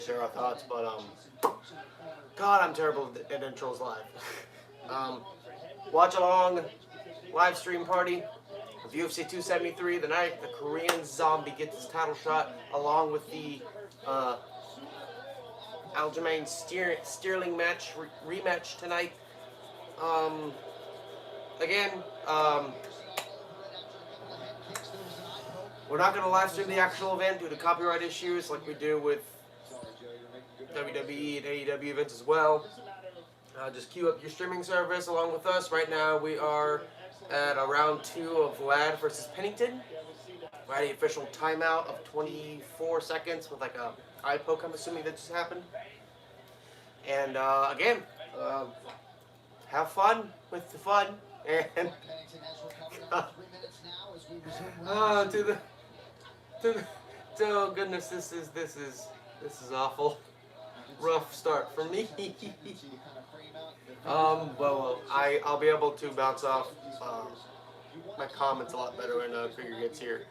share our thoughts, but God, I'm terrible at intros live. Watch along, live stream party of UFC 273, the night the Korean Zombie gets his title shot, along with the Aljamain Sterling match rematch tonight. Again, we're not going to live stream the actual event due to copyright issues like we do with WWE and AEW events as well. Just queue up your streaming service along with us. Right now we are at round 2 of Ladd versus Pennington. We're at the official timeout of 24 seconds with like a eye poke, I'm assuming that just happened. And again, have fun with the fun. And oh goodness, this is awful. Rough start for me. Well, I'll be able to bounce off my comments a lot better when Krieger gets here.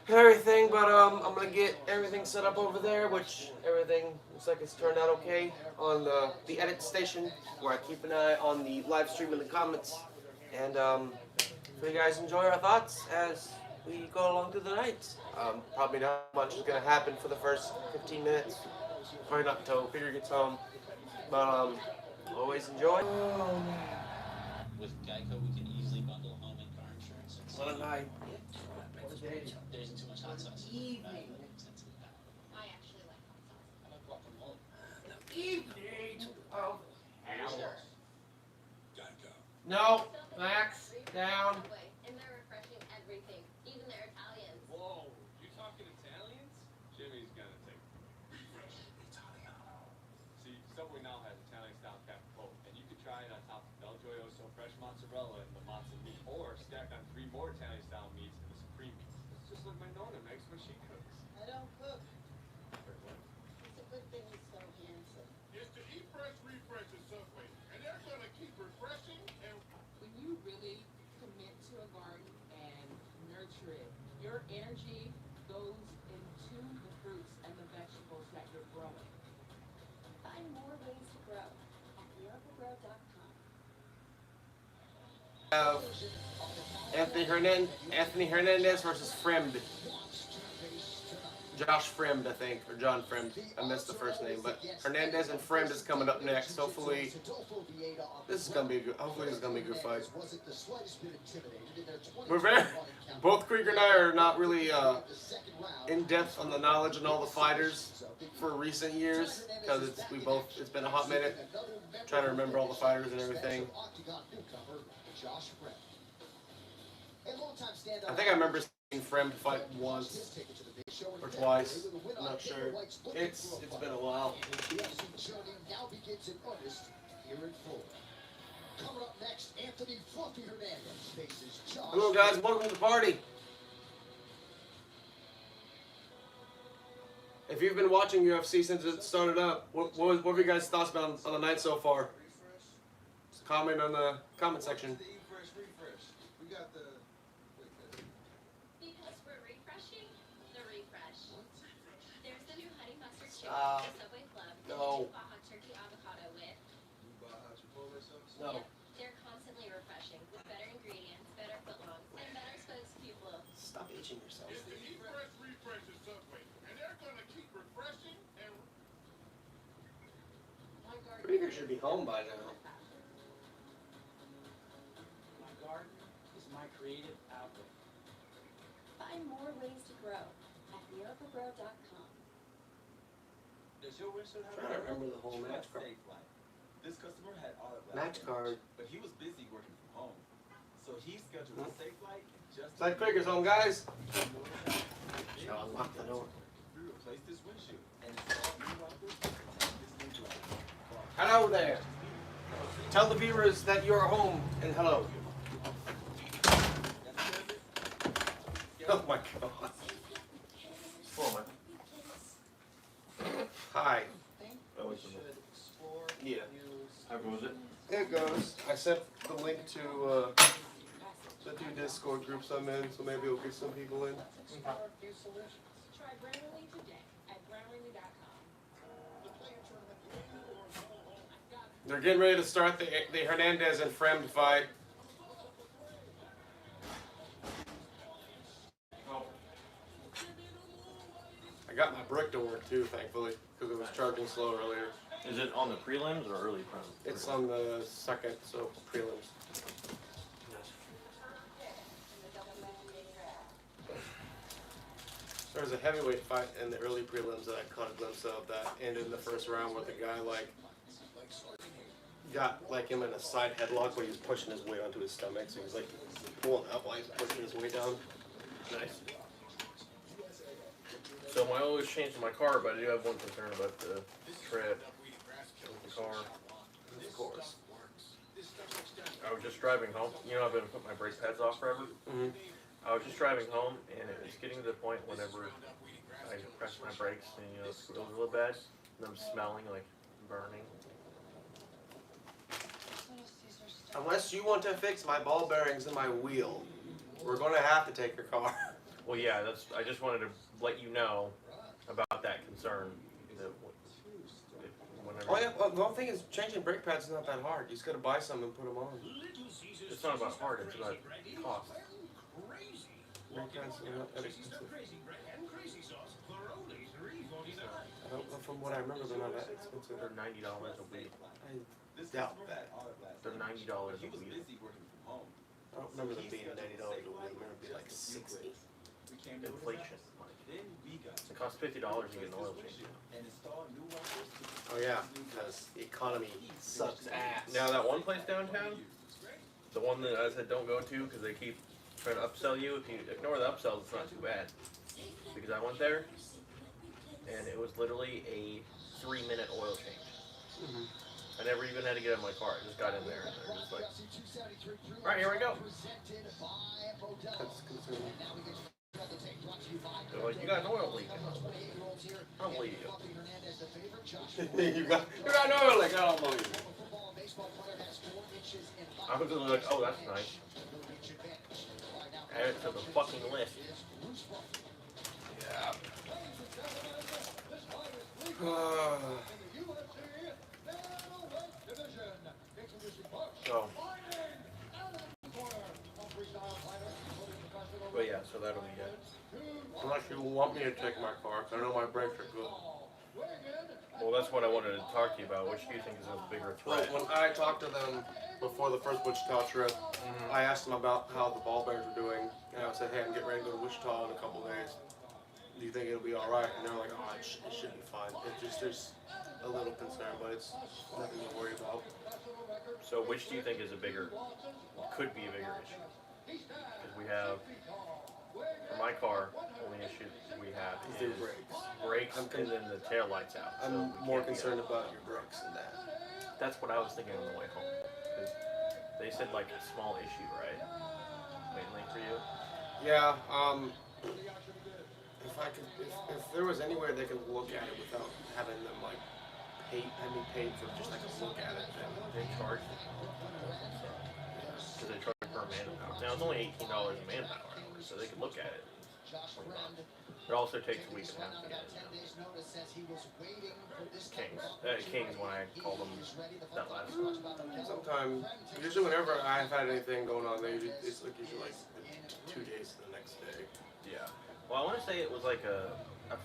And everything, but I'm gonna get everything set up over there, which everything looks like it's turned out okay on the edit station, where I keep an eye on the live stream and the comments. And so you guys enjoy our thoughts as we go along through the night. Probably not much is gonna happen for the first 15 minutes. Probably not until Krieger gets home. But always enjoy. With Geico, we can easily bundle home and car insurance. What a night. There isn't too much hot sauce. Evening. I actually like hot sauce. How about guacamole? The evening of hours. Geico. No, Max, down. And they're refreshing everything, even their Italians. Whoa, you talking Italians? Jimmy's gonna take refresh Italiano. See, Subway now has Italian-style capicola, and you can try it on top of Del Gioioso fresh mozzarella and the mozza meat, or stack on 3 more Italian-style meats and the supreme meats. It's just like my nonna makes when she cooks. I don't cook. Wait, what? It's a good thing he's so handsome. It's the Eat Fresh Refresh at Subway, and they're gonna keep refreshing and When you really commit to a garden and nurture it, your energy goes into the fruits and the vegetables that you're growing. Find more ways to grow at miraclegrow.com. Anthony Hernandez versus Fremd. Josh Fremd, I think, or John Fremd. I missed the first name, but Hernandez and Fremd is coming up next. Hopefully, this is gonna be a good. Hopefully, this is gonna be a good fight. Both Krieger and I are not really in depth on the knowledge and all the fighters for recent years because it's been a hot minute trying to remember all the fighters and everything. I think I remember seeing Fremd fight once or twice. I'm not sure. It's been a while. Hello guys, welcome to the party. If you've been watching UFC since it started up, what have your guys' thoughts about on the night so far? Just comment on the comment section. Because we're refreshing the refresh. There's the new honey mustard chicken from the Subway Club. No. Baja turkey avocado with. No. Yep, they're constantly refreshing with better ingredients, better footlongs, and better spokespeople. Stop itching yourself. it's the Eat Fresh Refresh at Subway, and they're gonna keep refreshing and My garden. Krieger should be home by now. My garden is my creative outlet. Find more ways to grow at miraclegrow.com. Does your windshield have Trying to remember the whole match card. Safe light. This customer had all of Match card. but he was busy working from home. So he scheduled a safe light just It's like Krieger's home, guys. Shall unlock the door. we replaced this windshield and installed new wipers to protect this new drive. Hello there. Tell the viewers that you're home and hello. Oh my god. Oh my. Hi. I think we should explore Yeah. How goes it? There it goes. I sent the link to the 2 Discord groups I'm in, so maybe we'll get some people in. explore a few solutions. Try Grammarly today at Grammarly.com. They're getting ready to start the Hernandez and Fremd fight. I got my brick to work too, thankfully, because it was charging slow earlier. Is it on the prelims or early prelims? It's on the second, so prelims. There was a heavyweight fight in the early prelims that I caught a glimpse of that ended in the first round where the guy got him in a side headlock where he was pushing his weight onto his stomach, so he was pulling up while he's pushing his weight down. Nice. So I always change my car, but I do have one concern about the tread of the car. Of course. I was just driving home. You know, I've been putting my brake pads off forever. Mm-hmm. I was just driving home, and it was getting to the point whenever I pressed my brakes, and it squealed a little bad, and I'm smelling like burning. Unless you want to fix my ball bearings in my wheel, we're going to have to take your car. Well, yeah, I just wanted to let you know about that concern. Oh yeah, well, the whole thing is changing brake pads is not that hard. You just got to buy some and put them on. It's not about hard, it's about cost. Brake pads are not that expensive. I don't know, from what I remember, they're not that expensive. They're $90 a week. I doubt that. They're $90 a week. I don't remember them being $90 a week. I remember it being like 60. Inflation. It costs $50 to get an oil change. Oh yeah, because the economy sucks ass. Now that one place downtown, the one that I said don't go to because they keep trying to upsell you. If you ignore the upsells, it's not too bad. Because I went there, and it was literally a 3-minute oil change. Mm-hmm. I never even had to get in my car. I just got in there, and they're just like, all right, here we go. That's concerning. They're like, you got an oil leak. I don't believe you. you got an oil leak. I don't believe you. I was just like, oh, that's nice. Add it to the fucking list. Yeah. So. But yeah, so that'll be it. Unless you want me to take my car, 'cause I know my brakes are good. Well, that's what I wanted to talk to you about. Which do you think is a bigger threat? When I talked to them before the first Wichita trip, I asked them about how the ball bearings were doing, and I said, hey, I'm getting ready to go to Wichita in a couple days. Do you think it'll be alright? And they're like, oh, it should be fine. It's just, there's a little concern, but it's nothing to worry about. So which do you think is could be a bigger issue? Because we have, for my car, only issue we have Is is the brakes. brakes and then the tail lights out. So I'm we more can't be concerned out. about your brakes than that. That's what I was thinking on the way home. 'Cause they said like a small issue, right? Mainly for you. Yeah, if there was anywhere they could look at it without having them having me paid for just a look at it, then They charge because they charge per manpower. Now it's only $18 a manpour hour, so they could look at it. It also takes a week and a half to get it. Kings when I called them that last time. sometimes, usually whenever I've had anything going on, it's usually like 2 days to the next day. Yeah. Well, I want to say it was like a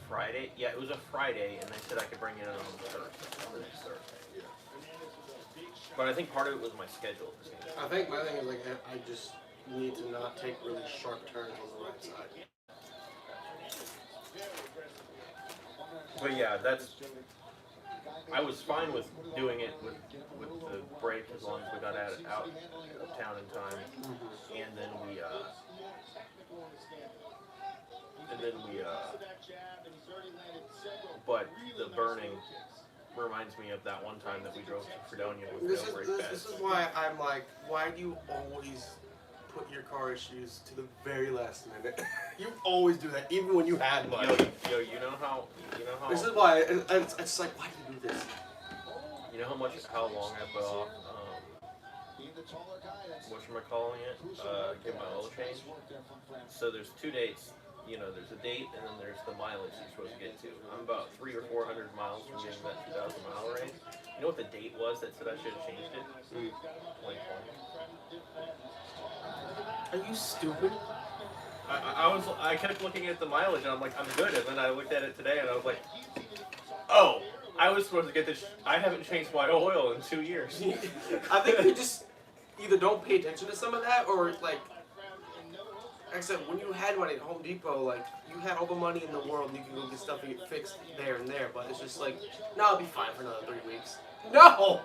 Friday. Yeah, it was a Friday, and they said I could bring it in on the next Thursday. Yeah. But I think part of it was my schedule. I think my thing is I just need to not take really sharp turns on the right side. But yeah, I was fine with doing it with the break as long as we got out of town in time, and then we but the burning reminds me of that one time that we drove to Fredonia with no brake pads. This is why I'm like, why do you always put your car issues to the very last minute? You always do that, even when you had money. Yo, you know how. This is why it's like, why do you do this? You know how long I put off, get my oil change? So there's 2 dates. There's a date and then there's the mileage you're supposed to get to. I'm about 300 or 400 miles from getting that 2,000 mile range. You know what the date was that said I should have changed it? 2020. Are you stupid? I kept looking at the mileage and I'm like, I'm good. And then I looked at it today and I was like, oh, I was supposed to get this. I haven't changed my oil in 2 years. I think you just either don't pay attention to some of that, or like I said, when you had money at Home Depot, like you had all the money in the world, and you can go get stuff and get fixed there and there. But it's just like, no, I'll be fine for another 3 weeks. No,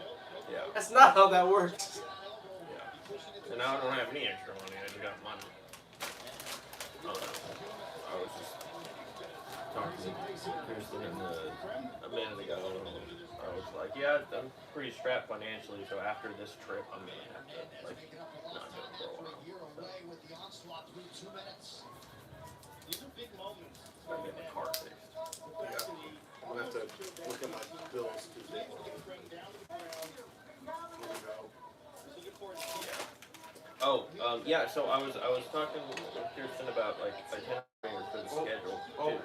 Yeah. that's not how that works. Yeah. And now I don't have any extra money. I just got money. I was just talking to Kirsten a minute ago. I was like, yeah, I'm pretty strapped financially, so after this trip, I'm gonna have to like not go for a while. I'm gonna get my car fixed. Yeah, I'm gonna have to look at my bills Tuesday. Oh, yeah. So I was talking with Kirsten about like itinerary for the schedule. Too.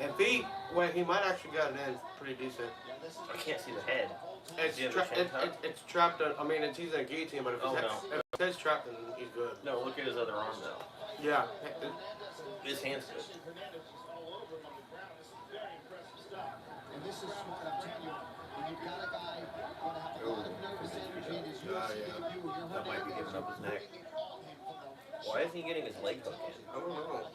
And he might actually got it in pretty decent. I can't see the head. It's, it's trapped on, I mean, he's in a guillotine, but if Oh, it's, no. if it says trapped, then he's good. No, look at his other arm though. Yeah. His hand's good. That might be giving up his neck. Why isn't he getting his leg hook in? I don't know.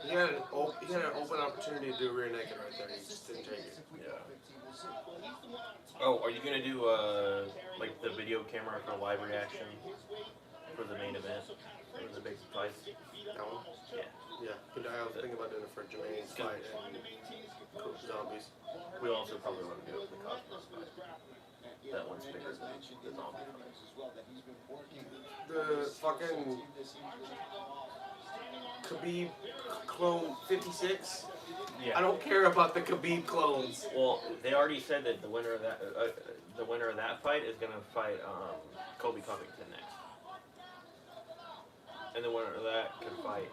He had an open opportunity to do rear naked right there. He just didn't take it. Yeah. Oh, are you gonna do like the video camera for live reaction for the main event? For the big fight? That one? Yeah. Yeah. I was thinking about doing it for Chimaev's fight and Coach Zombies. We also probably want to do it for the Cosmos fight. That one's bigger than the zombie fight. The fucking Khabib clone 56. Yeah. I don't care about the Khabib clones. Well, they already said that the winner of that fight is gonna fight Colby Covington next, and the winner of that could fight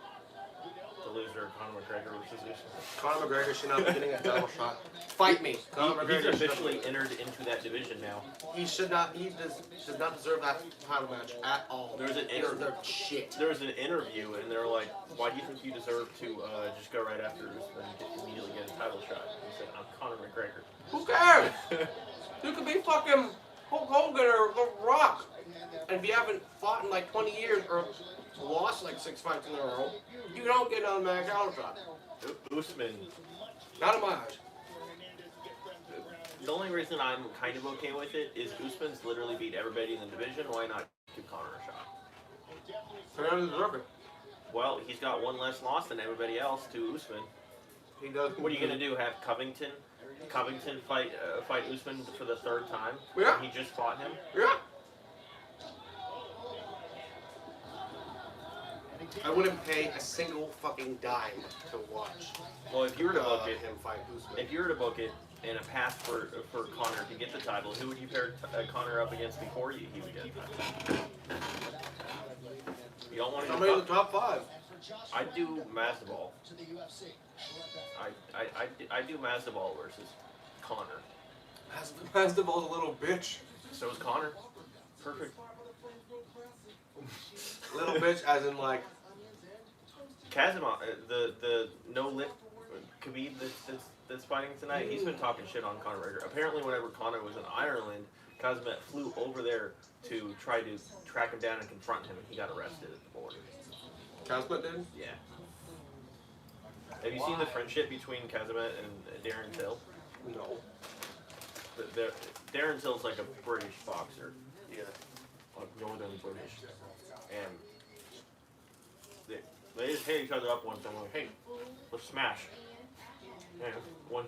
the loser of Conor McGregor versus Usman. Conor McGregor should not be getting a title shot. Fight me. Conor He's McGregor officially entered into that division now. He should not. He does not deserve that title match at all. There's an They're shit. There was an interview, and they were like, "Why do you think you deserve to just go right after Usman and immediately get a title shot?" And he said, "I'm Conor McGregor." Who cares? You could be fucking Hulk Hogan or The Rock, and if you haven't fought in like 20 years or lost like 6 fights in a row, you don't get another match title shot. Usman. Not in my eyes. The only reason I'm kind of okay with it is Usman's literally beat everybody in the division. Why not give Conor a shot? He doesn't deserve it. Well, he's got one less loss than everybody else to Usman. He does. What are you gonna do? Have Covington fight Usman for the 3rd time? Yeah. He just fought him. Yeah. I wouldn't pay a single fucking dime to watch. Well, if you were to book it, him fight Usman. if you were to book it and a path for Conor to get the title, who would you pair Conor up against before he would get the title? You don't want to. Somebody in the top 5. I'd do Masvidal. I do Masvidal versus Conor. Masvidal's a little bitch. So is Conor. Perfect. Little bitch, as in like. Kazimov, the no lip Khabib that's fighting tonight. He's been talking shit on Conor McGregor. Apparently, whenever Conor was in Ireland, Kazimov flew over there to try to track him down and confront him, and he got arrested at the border. Kazimov did? Yeah. Have you seen the friendship between Kazimov and Darren Till? No. Darren Till's like a British boxer. Yeah. Like northern British. And they just hit each other up once. I'm like, hey, let's smash. And one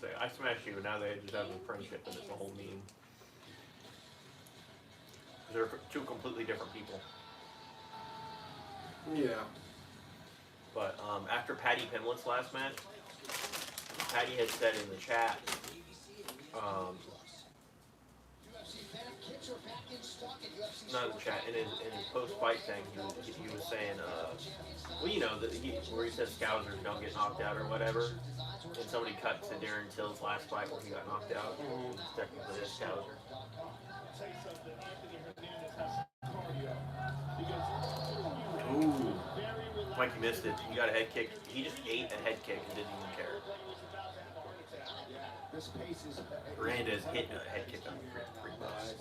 say, I smashed you, and now they just have a friendship, and it's a whole meme. They're 2 completely different people. Yeah. But after Paddy Pimlet's last match, Paddy had said in not in the chat, in his post-fight thing, he was saying, well, you know, where he says Scousers don't get knocked out or whatever, and somebody cut to Darren Till's last fight where he got knocked out. Mhm. He's technically a Scouser. Ooh. Mike missed it. He got a head kick. He just ate a head kick and didn't even care. Hernandez hit a head kick on pretty nice.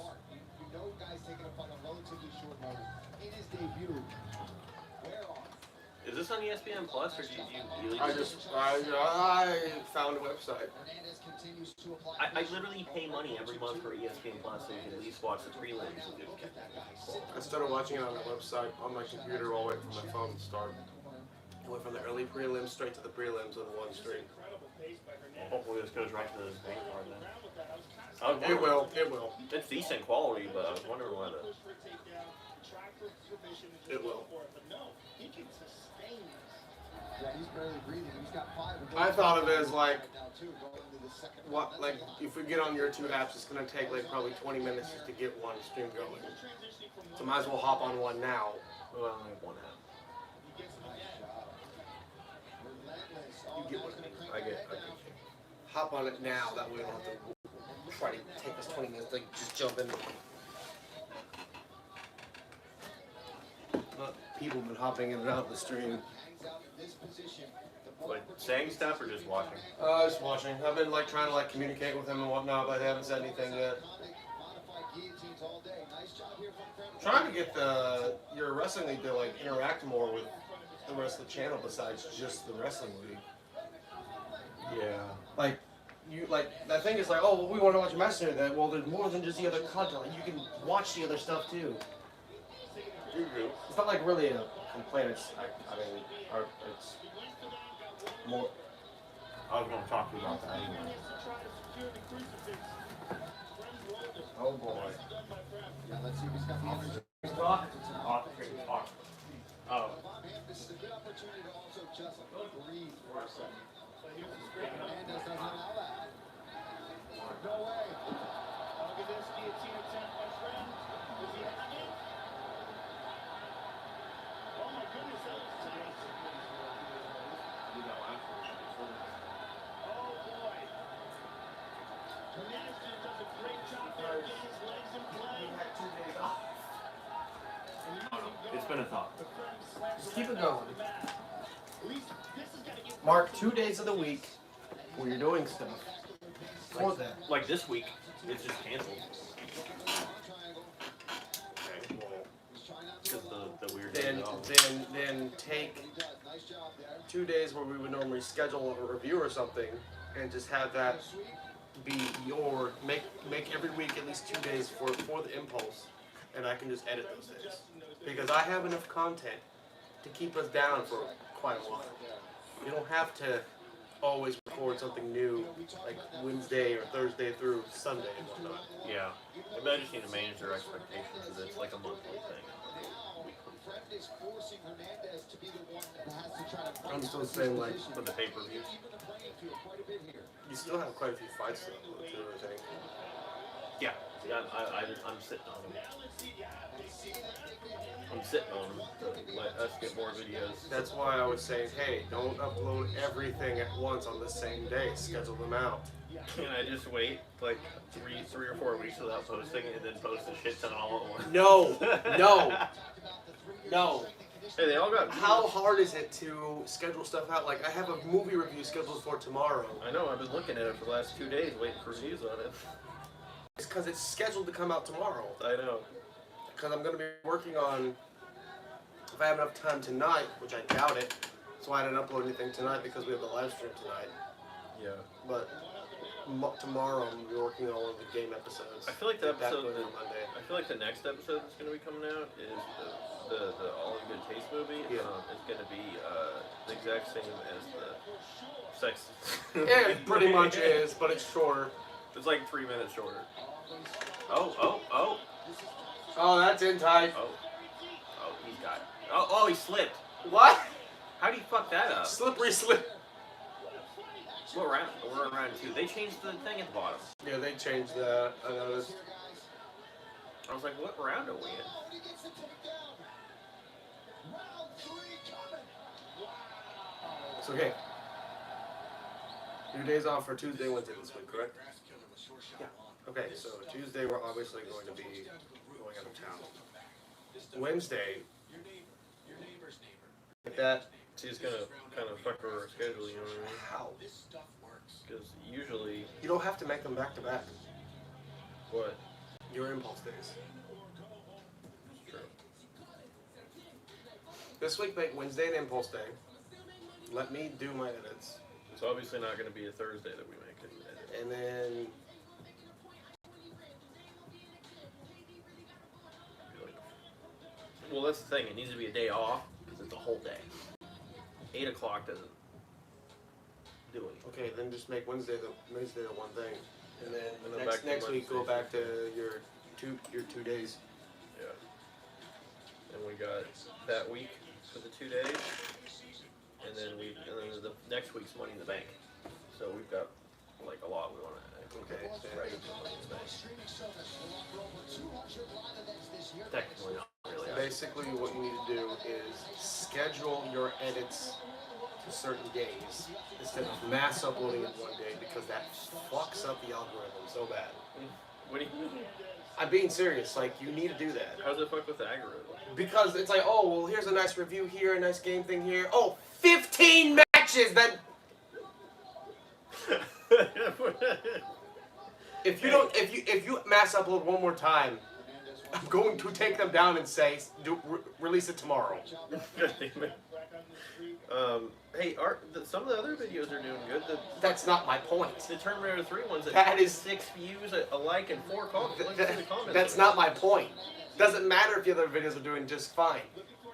Is this on ESPN Plus or do you I found a website. I literally pay money every month for ESPN Plus so you can at least watch the prelims. I started watching it on the website on my computer while waiting for my phone to start. I went from the early prelims straight to the prelims in one stream. Hopefully this goes right to the main card then. It will. It will. It's decent quality, but I was wondering why the... It will. I I thought of it as like, what, like if we get on your two apps, it's gonna take like probably 20 minutes just to get one stream going. So might as well hop on one now. Well, I only have one app. You get what I mean. I get Hop on it now. That way we don't have to try to take us 20 minutes. Like just jump in. People have been hopping in and out of the stream. Like saying stuff or just watching? Just watching. I've been like trying to like communicate with him and whatnot, but I haven't said anything yet. Trying to get your wrestling league to like interact more with the rest of the channel besides just the wrestling league. Yeah. Like that thing is like, oh, well, we want to watch Messenger. That well, there's more than just the other content. Like, you can watch the other stuff too. It's not like really a complaint. It's it's more. I was going to talk to you about that anyway. Oh boy. Yeah, let's see if he's got the energy. Talk. Oh. This is a good opportunity to also just breathe for a second. Hernandez doesn't allow that. No way. Look at this guillotine attempt, my friend. Does he have it? Oh my goodness, that was today. Oh boy. Hernandez does a great job there, getting his legs in play. It's been a thought. Just keep it going. Mark 2 days of the week where you're doing stuff. For that. Like this week, it's just canceled. Because the weird Then take 2 days where we would normally schedule a review or something and just have that be your make every week at least 2 days for the impulse, and I can just edit those days. Because I have enough content to keep us down for quite a while. You don't have to always record something new like Wednesday or Thursday through Sunday and whatnot. Yeah. Maybe I just need to manage their expectations because it's like a monthly thing. I'm still saying like For the pay-per-views. you still have quite a few fights to upload too, I think. Yeah. I'm sitting on them. I'm sitting on them to let us get more videos. That's why I was saying, hey, don't upload everything at once on the same day. Schedule them out. Can I just wait like three or 4 weeks without posting and then post a shit ton all at once? No, no. Hey, they all got. How hard is it to schedule stuff out? Like, I have a movie review scheduled for tomorrow. I know. I've been looking at it for the last 2 days, waiting for reviews on it. It's because it's scheduled to come out tomorrow. I know. Because I'm going to be working on, if I have enough time tonight, which I doubt it, so I didn't upload anything tonight because we have the live stream tonight. Yeah. But tomorrow I'm going to be working on one of the game episodes. I feel like the Get that episode. going on Monday. I feel like the next episode that's going to be coming out is the All in Good Taste movie. Yeah. It's going to be the exact same as the sex. Yeah, it pretty much is, but it's shorter. It's like 3 minutes shorter. Oh. Oh, that's in tight. Oh, he's got it. Oh, he slipped. What? How do you fuck that up? Slippery slip. We're around 2. They changed the thing at the bottom. Yeah, they changed that. I noticed. I was like, what round are we in? Oh, and he gets the takedown. Round 3 coming. Wow. It's okay. Your days off for Tuesday, Wednesday this week, correct? Yeah. Okay, so Tuesday we're obviously going to be going out of town. Wednesday, Like that, she's gonna kind of fuck her schedule, you know what I mean? how? Because usually, You don't have to make them back to back. what? Your impulse days. True. This week make Wednesday an impulse day. Let me do my edits. It's obviously not gonna be a Thursday that we make it. And then Well, that's the thing. It needs to be a day off because it's a whole day. 8 o'clock doesn't do anything. okay, then just make Wednesday the one thing. And then, And then next, back to next week go Wednesday. back to your 2 days. Yeah. And we got that week for the 2 days, and then the next week's Money in the Bank. So we've got like a lot we want to. Okay. Right. Money in the Bank. Technically not really. Basically, what you need to do is schedule your edits to certain days instead of mass uploading it one day because that fucks up the algorithm so bad. What do you mean? I'm being serious. Like, you need to do that. How's it fuck with the algorithm? Because it's like, oh, well, here's a nice review here, a nice game thing here. Oh, 15 matches! That if you don't, if you mass upload one more time, I'm going to take them down and say, release it tomorrow. Hey, some of the other videos are doing good. That's not my point. The Terminator 3 ones That is 6 views, a like, and 4 comments. That's not my point. Doesn't matter if the other videos are doing just fine.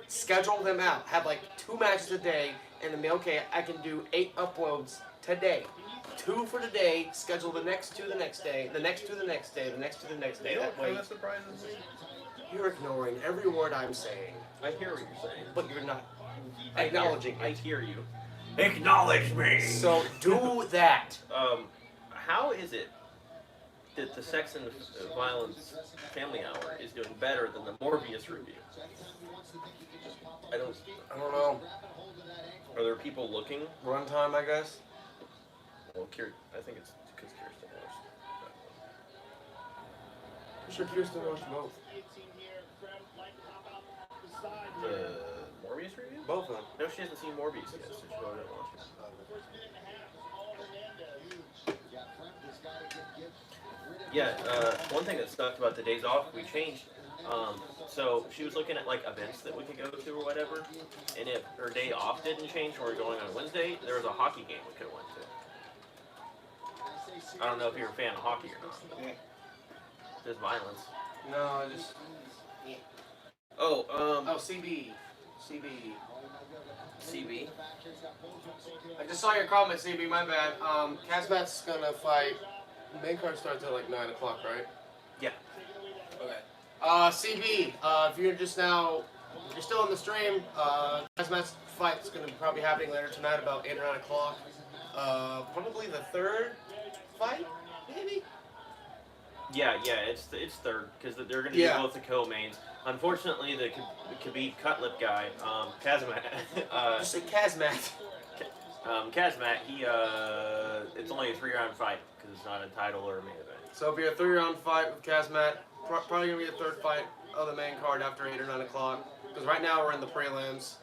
Schedule them out. Have like 2 matches a day, and then be okay. I can do 8 uploads today. 2 for today. Schedule the next 2 the next day. The next 2 the next day. The next 2 the next day. You know That what way, kind of surprises me? you're ignoring every word I'm saying, I hear what you're saying. but you're not acknowledging I it. hear you. Acknowledge me. So do that. How is it that the Sex and Violence Family Hour is doing better than the Morbius review? I don't know. Are there people looking? Runtime, I guess. Well, I think it's because Kirsten watched I'm sure Kirsten watched both. the Morbius review. Both of them. No, she hasn't seen Morbius yet, so she probably didn't watch it. Yeah, one thing that sucked about the days off, we changed. So she was looking at like events that we could go to or whatever, and if her day off didn't change, and we're going on Wednesday, there was a hockey game we could have went to. I don't know if you're a fan of hockey or not. Yeah. There's violence. No, I just. Oh, Oh, CB. CB. I just saw your comment, CB. My bad. Kazmat's gonna fight. The main card starts at like 9 o'clock, right? Yeah. Okay. CB. If you're just now, if you're still in the stream, Kazmat's fight's gonna be probably happening later tonight, about 8 or 9 o'clock. Probably the 3rd fight, maybe. Yeah, it's third because they're going to be both the co-mains. Unfortunately, the Khabib Cutlip guy, Kazmat, Just say Kazmat. Kazmat, it's only a 3-round fight because it's not a title or a main event. So it'll be a 3-round fight with Kazmat. Probably gonna be the 3rd fight of the main card after 8 or 9 o'clock. Because right now we're in the prelims.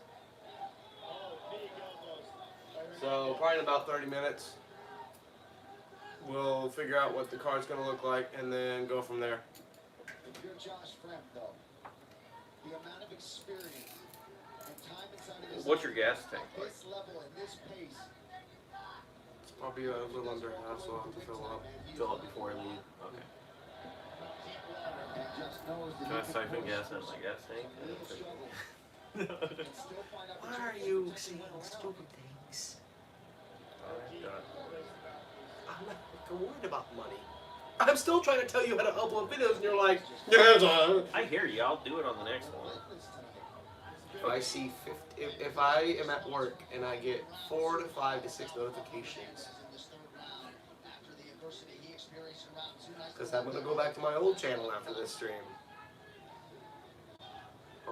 So probably in about 30 minutes, we'll figure out what the card's gonna look like and then go from there. If you're Josh Friend, though, the amount of experience and time inside of this What's your gas tank like? this level and this pace. It's probably a little under half, so I'll have to fill up. Fill up before I leave. Okay. And just knows that Can I he can siphon push gas out of my gas tank? little struggle and still find Why are opportunities you to saying make stupid things? Alright, got I'm not worried about money. I'm still trying to tell you how to upload videos, and you're like, yeah, I hear you. I'll do it on the next one. If I see 50, if I am at work and I get 4 to 5 to 6 notifications, because I'm gonna go back to my old channel after this stream.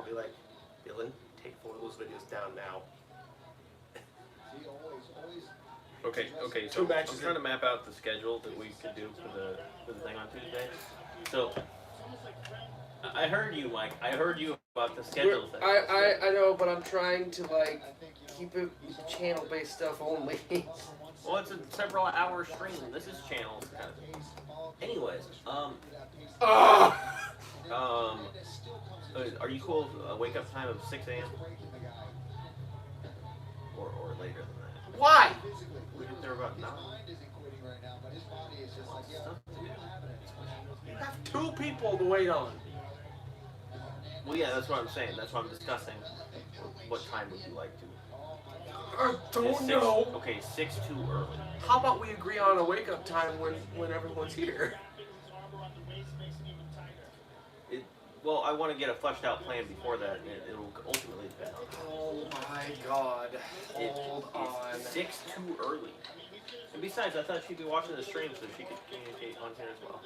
I'll be like, Dylan, take 4 of those videos down now. Okay, so 2 matches I'm trying to map out the schedule that we could do for the thing on Tuesday. So, I heard you, Mike. I heard you about the schedule thing. I know, but I'm trying to like keep it channel-based stuff only. Well, it's a several hour stream. This is channel. Anyways, are you cool with a wake up time of 6 a.m.? Or later than that? Why? We get there about 9. You have 2 people to wait on. Well, yeah, that's what I'm saying. That's what I'm discussing. What time would you like to? I don't know. Okay, 6 too early. How about we agree on a wake-up time when everyone's here? Well, I want to get a fleshed out plan before that, and it'll ultimately depend on. Oh my God! Hold on. 6 too early. And besides, I thought she'd be watching the stream so she could communicate on here as well.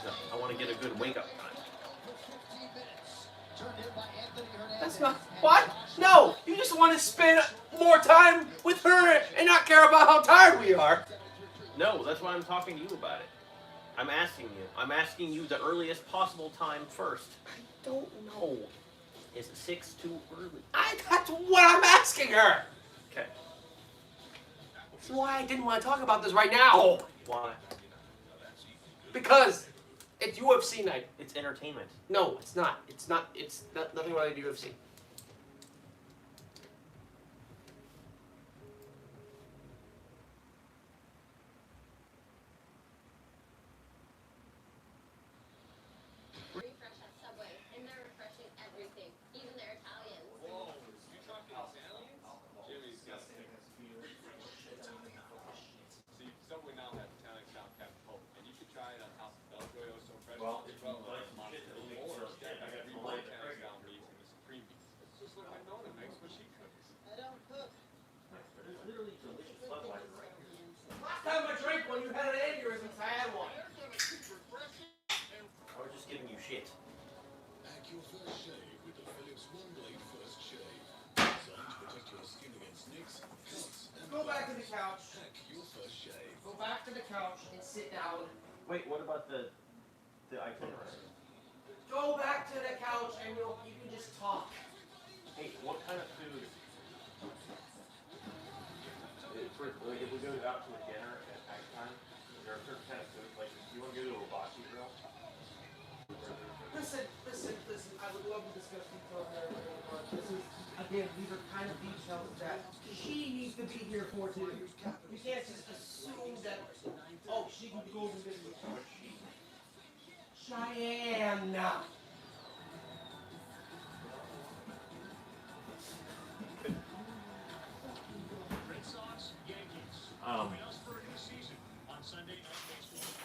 So, I want to get a good wake up time. That's not what? No! You just want to spend more time with her and not care about how tired we are. No, that's why I'm talking to you about it. I'm asking you the earliest possible time first. I don't know. Is 6 too early? That's what I'm asking her. Okay. That's why I didn't want to talk about this right now. Why? Because it's UFC night. It's entertainment. No, it's not. It's not. It's not, nothing related to UFC. Refresh at Subway, and they're refreshing everything, even their Italians. Whoa, you talking Italians? Jimmy's got See, Subway now has Italian style capital, and you can try it on top of Belgio so fresh. Or step back and remold Italian style meat in the supreme beef. It's just like my nonna makes when she cooks. I don't cook. Last time I drank one, you had an aneurysm, so I had one. I was just giving you shit. Pack your first shave with the Philips One Blade First Shave. Designed to protect your skin against nicks, cuts, and Go back to the couch. Pack your first shave. Go back to the couch and sit down. Wait, what about the itinerary? Go back to the couch and you can just talk. Hey, what kind of food? If we go out to a dinner at nighttime, is there a certain kind of food? Like, do you want to go to a hibachi grill? Listen. I would love to discuss details there, but this is, again, these are kind of details that she needs to be here for too. You can't just assume that, oh, she can go and visit with you. Cheyenne.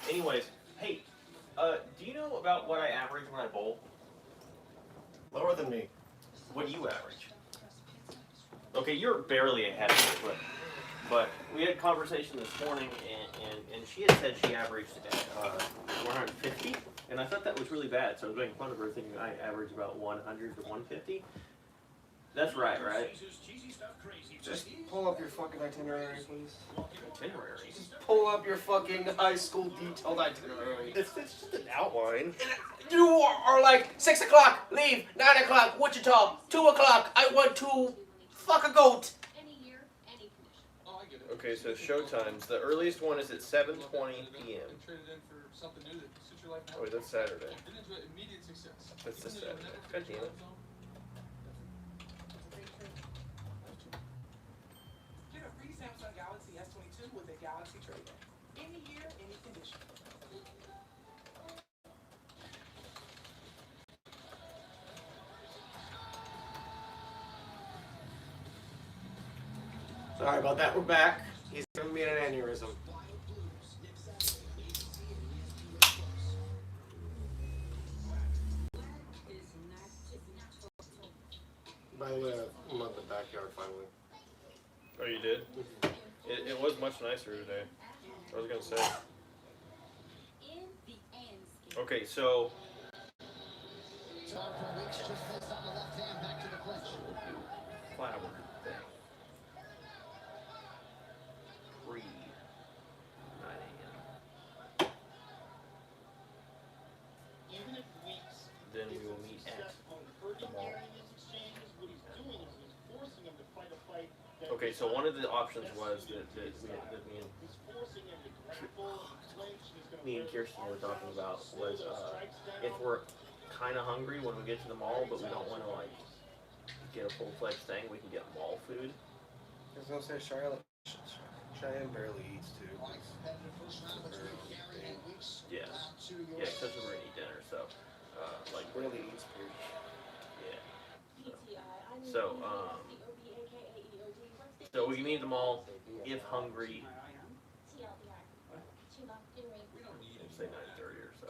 Anyways, hey, do you know about what I average when I bowl? Lower than me. What do you average? Okay, you're barely ahead of me, but we had a conversation this morning, and she had said she averaged at 150, and I thought that was really bad, so I was making fun of her, thinking I average about 100 to 150. That's right? Just pull up your fucking itinerary, please. Itinerary? Just pull up your fucking high school detailed itinerary. It's just an outline. You are like 6 o'clock, leave, 9 o'clock, Wichita, 2 o'clock, I want to fuck a goat. Any year, any condition. Oh, I get it. Okay, so show times. The earliest one is at 7:20 p.m. Traded in for something new that suits your life now. Oh, wait, that's Saturday. Didn't enjoy immediate success. That's the Saturday. God damn it. Get a free Samsung Galaxy S22 with a Galaxy trade-in. Any year, any condition. Sorry about that, we're back. He's giving me an aneurysm. By the way, I'm at the backyard finally. Oh, you did? It was much nicer today. I was gonna say. In the Okay, so Time for Weeks just missed on the left hand, back to the clinch. we'll do flower thing. Pre 9 a.m. Even if Weeks Then we will meet at the mall. Okay, so one of the options was that me and Kirsten were talking about was if we're kind of hungry when we get to the mall, but we don't want to like get a full-fledged thing, we can get mall food. I was gonna say Cheyenne barely eats too. Yeah, except when we're gonna eat dinner, so like Barely eats food. yeah. So so we can eat them all if hungry. Say 9:30 or so.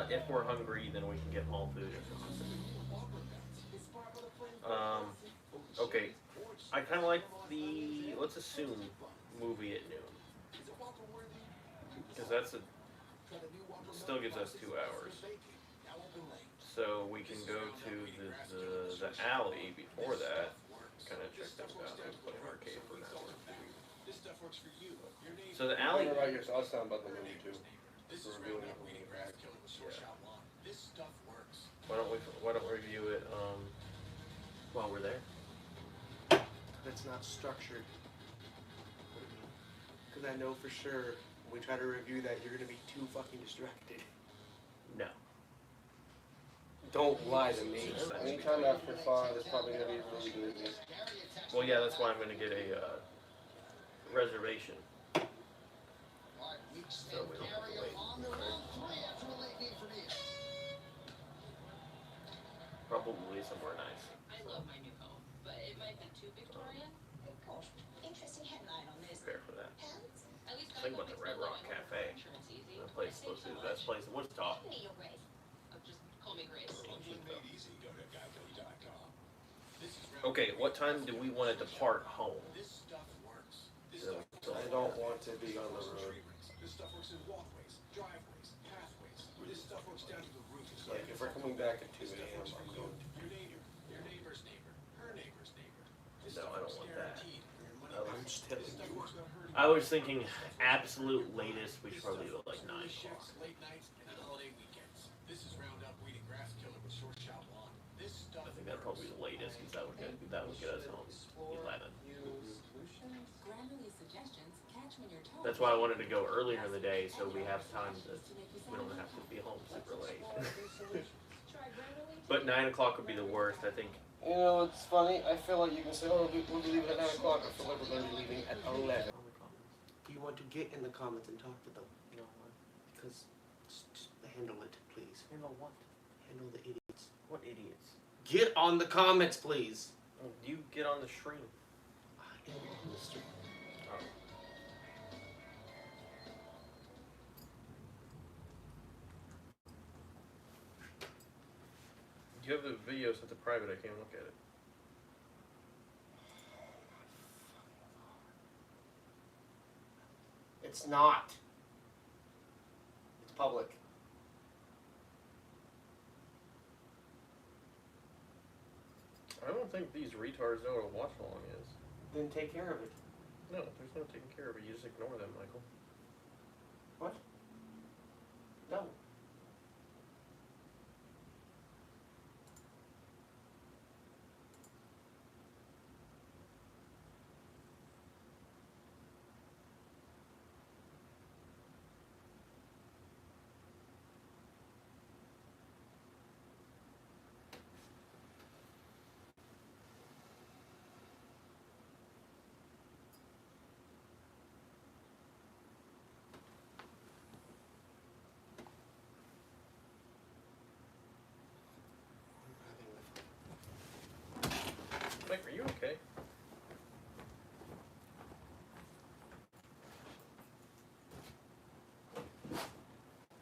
If we're hungry, then we can get mall food. Okay. I kind of like the, let's assume, movie at noon. Because that's still gives us 2 hours. So we can go to the alley before that, kind of check things out and play an arcade for an hour. So the alley. What about your thoughts on about the movie too? We're reviewing it. Why don't we review it while we're there? It's not structured. Because I know for sure when we try to review that you're gonna be too fucking distracted. No. Don't lie to me. Anytime after 5 is probably gonna be really busy. Well, yeah, that's why I'm gonna get a reservation. So we don't have to wait. Probably somewhere nice. I love my new home, but it might be too Victorian. Interesting headline on this. Prepare for that. At least Think about the Red Rock Cafe. Insurance easy. That place is supposed to be the best place in Wichita. Just call me Grace. Okay, what time do we want to depart home? I don't want to be on the road. Like if we're coming back at 2 a.m. I'm going to. No, I don't want that. I'm just telling you. I was thinking absolute latest, we should probably do it like 9 o'clock. I think that'd probably be the latest, because that would get us home 11. That's why I wanted to go earlier in the day, so we have time to, we don't have to be home super late. But 9 o'clock would be the worst, I think. You know, it's funny. I feel like you can say, oh, we'll be leaving at 9 o'clock. I feel like we're going to be leaving at 11. Do you want to get in the comments and talk to them? No, what? Because just handle it, please. Handle what? Handle the idiots. What idiots? Get on the comments, please. You get on the stream. I am on the stream. Oh. You have the video set to private, I can't look at it. It's not. It's public. I don't think these retards know what a watch along is. Then take care of it. No, there's no taking care of it, you just ignore them, Michael. What? No. Mike, are you okay?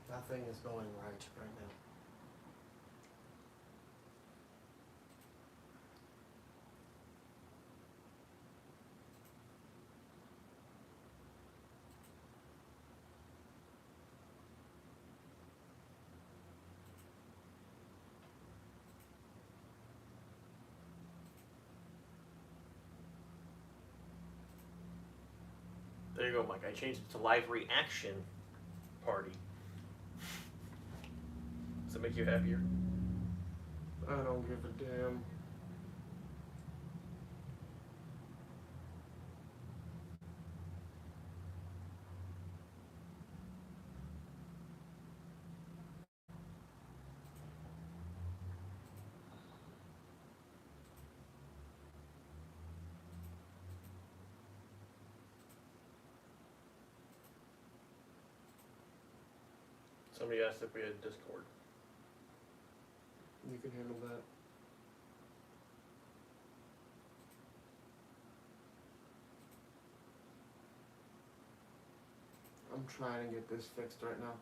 Nothing is going right now. There you go, Mike. I changed it to live reaction party. Does it make you happier? I don't give a damn. Somebody asked if we had Discord. You can handle that. I'm trying to get this fixed right now.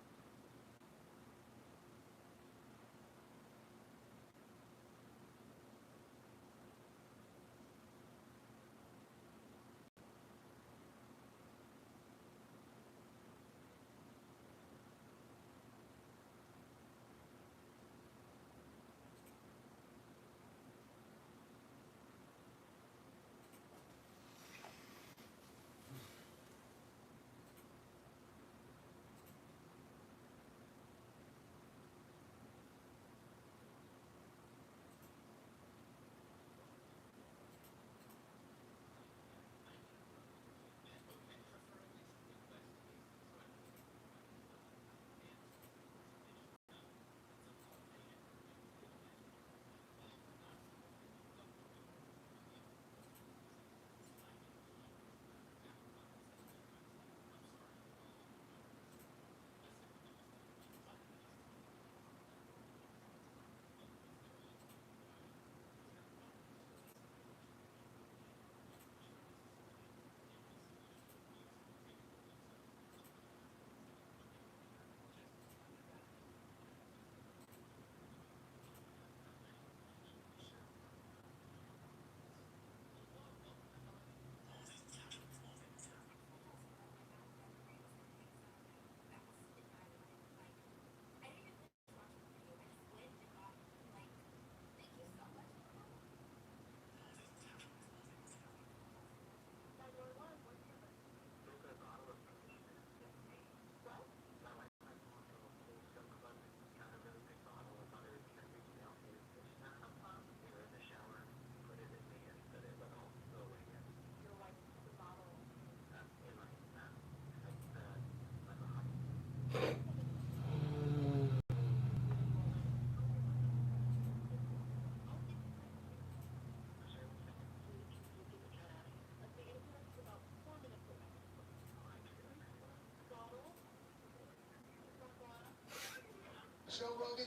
Joe Rogan.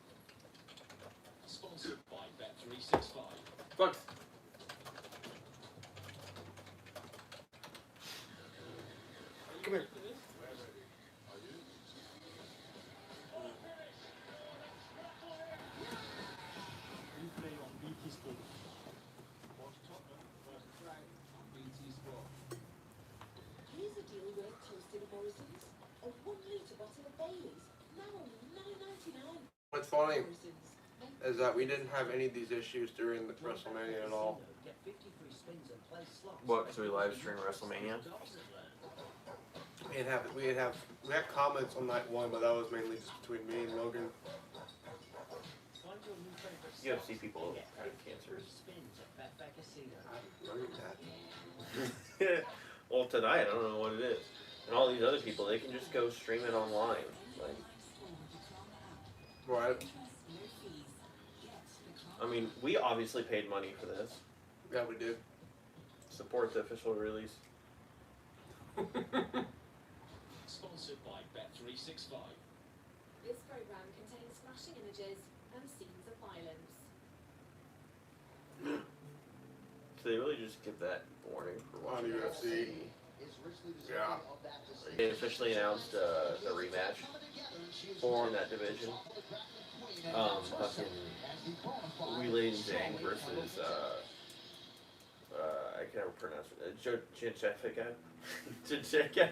Sponsored by Bet365. Bugs. Come here. Here's a deal with toasted Morrison's. A 1 litre bottle of Baileys. Now only $9.99. What's funny is that we didn't have any of these issues during the WrestleMania at all. What? Because we live stream WrestleMania? We had comments on night one, but that was mainly just between me and Logan. UFC people have cancers. I learned that. Well, tonight I don't know what it is. And all these other people, they can just go stream it online. Like, Right. I mean, we obviously paid money for this. Yeah, we did. Support the official release. Sponsored by Bet365. This program contains flashing images and scenes of violence. So they really just give that warning for On watching UFC. Yeah. They officially announced the rematch in that division. Fucking Wheeling Zhang versus I can't ever pronounce it. Chimaev.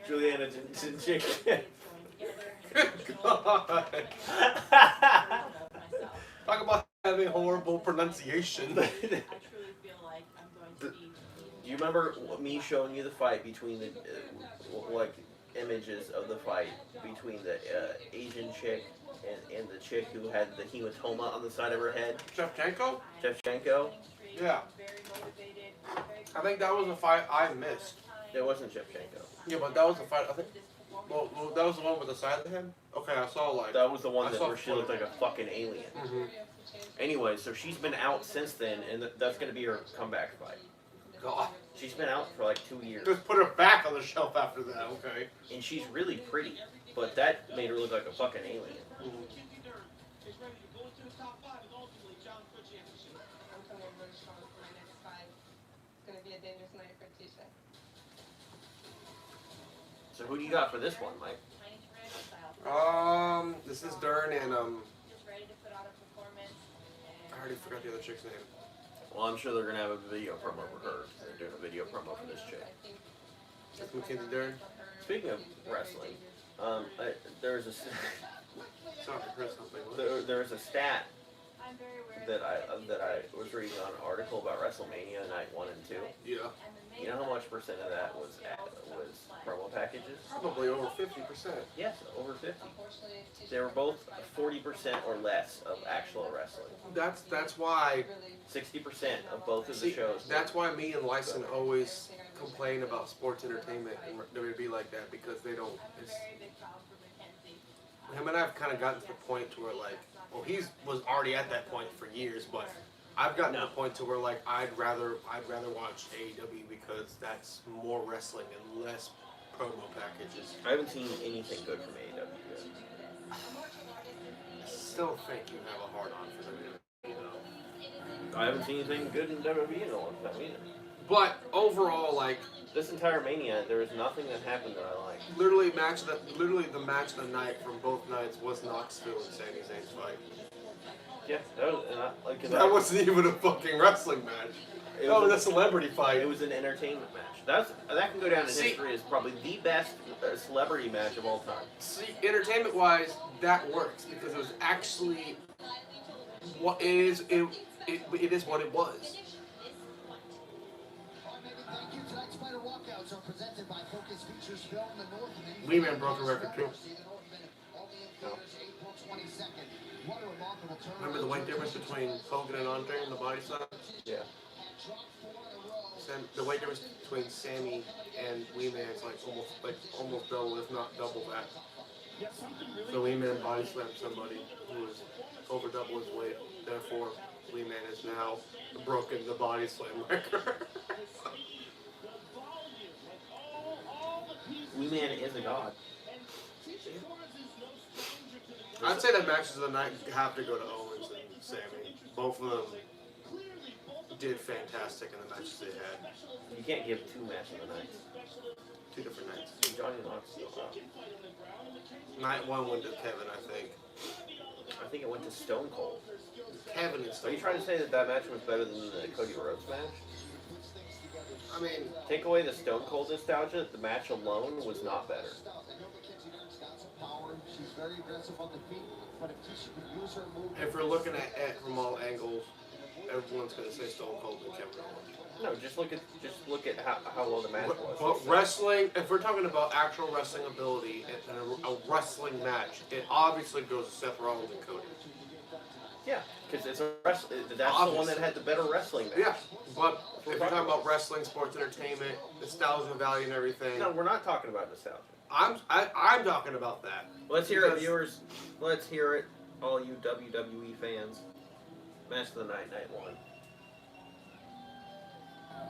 Juliana Chimaev. God. Talk about having horrible pronunciation. You remember me showing you the fight between the like images of the fight between the Asian chick and the chick who had the hematoma on the side of her head? Shevchenko? Shevchenko? Yeah. I think that was a fight I missed. It wasn't Shevchenko. Yeah, but that was the fight. I think. Well, that was the one with the side of the head. Okay, I saw like. That was the one I that saw where she looked like a fucking alien. Mm-hmm. Anyway, so she's been out since then, and that's gonna be her comeback fight. God. She's been out for like 2 years. Just put her back on the shelf after that. Okay. And she's really pretty, but that made her look like a fucking alien. Mm-hmm. So who do you got for this one, Mike? This is Dern and Just ready to put on a performance. I already forgot the other chick's name. Well, I'm sure they're gonna have a video promo for her. They're doing a video promo for this chick. That's Mackenzie Dern. Speaking of wrestling, there's a Sorry, I heard something. there's a stat I'm very aware that I was reading on an article about WrestleMania night 1 and 2. Yeah. You know how much % of that was promo packages? Probably over 50%. Yes, over 50. They were both 40% or less of actual wrestling. That's why. 60% of both of the See, shows. that's why me and Lyson always complain about sports entertainment and WWE like that because they don't. Him and I've kind of gotten to the point to where like, well, was already at that point for years, but I've gotten to the point to where like I'd rather watch AEW because that's more wrestling and less promo packages. I haven't seen anything good from AEW yet. I still think you have a hard on for them, you know. I haven't seen anything good in WWE in a long time either. But overall, like This entire Mania, there was nothing that happened that I liked. literally the match of the night from both nights was Knoxville and Sami Zayn's fight. Yeah, that was, That wasn't even a fucking wrestling match. That was a celebrity fight. It was an entertainment match. That can go down in history as probably the best celebrity match of all time. See, entertainment-wise, that works because it was actually what it is. It is what it was. Lehman broke a record too. No. Remember the weight difference between Hogan and Andre in the body slam? Yeah. The weight difference between Sammy and Lehman is almost double, if not double that. So Lehman body slammed somebody who was over double his weight. Therefore, Lehman is now broken the body slam record. Wee-Man is a god. I'd say that matches of the night have to go to Owens and Sammy. Both of them did fantastic in the matches they had. You can't give 2 matches of the night. 2 different nights. Johnny Knoxville. Night 1 went to Kevin, I think. I think it went to Stone Cold. Kevin and Are Stone you trying to say that match was better than the Cody Rhodes match? I mean, Take away the Stone Cold nostalgia, the match alone was not better. if we're looking at it from all angles, everyone's going to say Stone Cold and Kevin Owens. No, just look at how well the match was. But wrestling, if we're talking about actual wrestling ability and a wrestling match, it obviously goes to Seth Rollins and Cody. Yeah, because it's that's the one that had the better wrestling match. Yeah, but if you're talking about wrestling, sports entertainment, nostalgia value and everything, No, we're not talking about nostalgia. I'm talking about that. Let's hear it, Because- viewers. Let's hear it, all you WWE fans. Match of the night, night 1.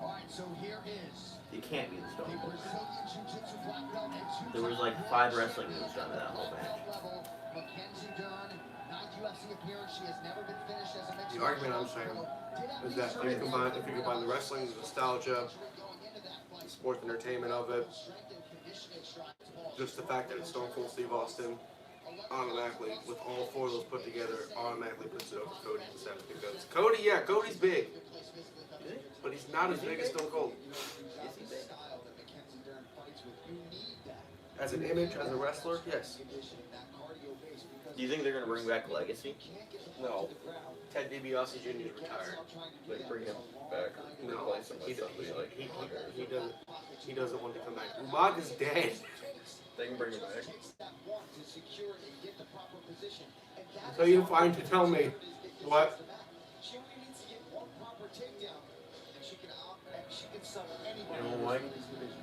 Alright, so here is You can't be the the Stone Cold. Brazilian Jiu-Jitsu black belt and There was like 5 wrestling moves done in that whole match. level, Mackenzie Dern, 9th UFC appearance. She has never been finished as a mixed The argument I'm saying is that if you combine the wrestling, the nostalgia, the sports entertainment of it, just the fact that it's Stone Cold Steve Austin, automatically, with all 4 of those put together, automatically puts it over Cody and Seth. Because Cody's big, but he's not as big as Stone Cold. As an image, as a wrestler, yes. Do you think they're gonna bring back Legacy? No. Ted DiBiase Jr. is retired. Like bring him back or No, replace him he, with somebody like he doesn't want to come back. Umaga is dead. They can bring him back. So you find to tell me what? You know, Mike,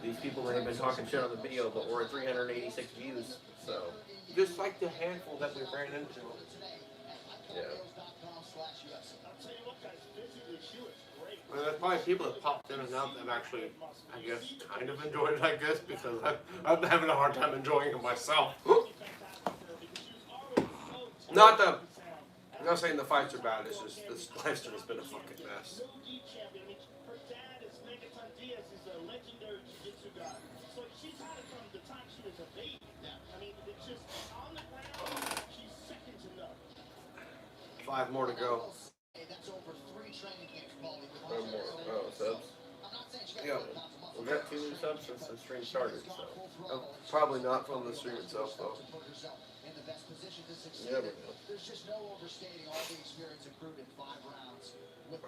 these people may have been talking shit on the video, but we're at 386 views, so Just like the handful that we ran into. yeah. Well, there's probably people that popped in and out that actually, I guess, kind of enjoyed it, I guess, because I'm having a hard time enjoying it myself. I'm not saying the fights are bad, it's just this live stream has been a fucking mess. Five more to go. One more. Oh, subs? Yeah. We got 2 new subs since the stream started, so. Probably not from the stream itself, though. You never know.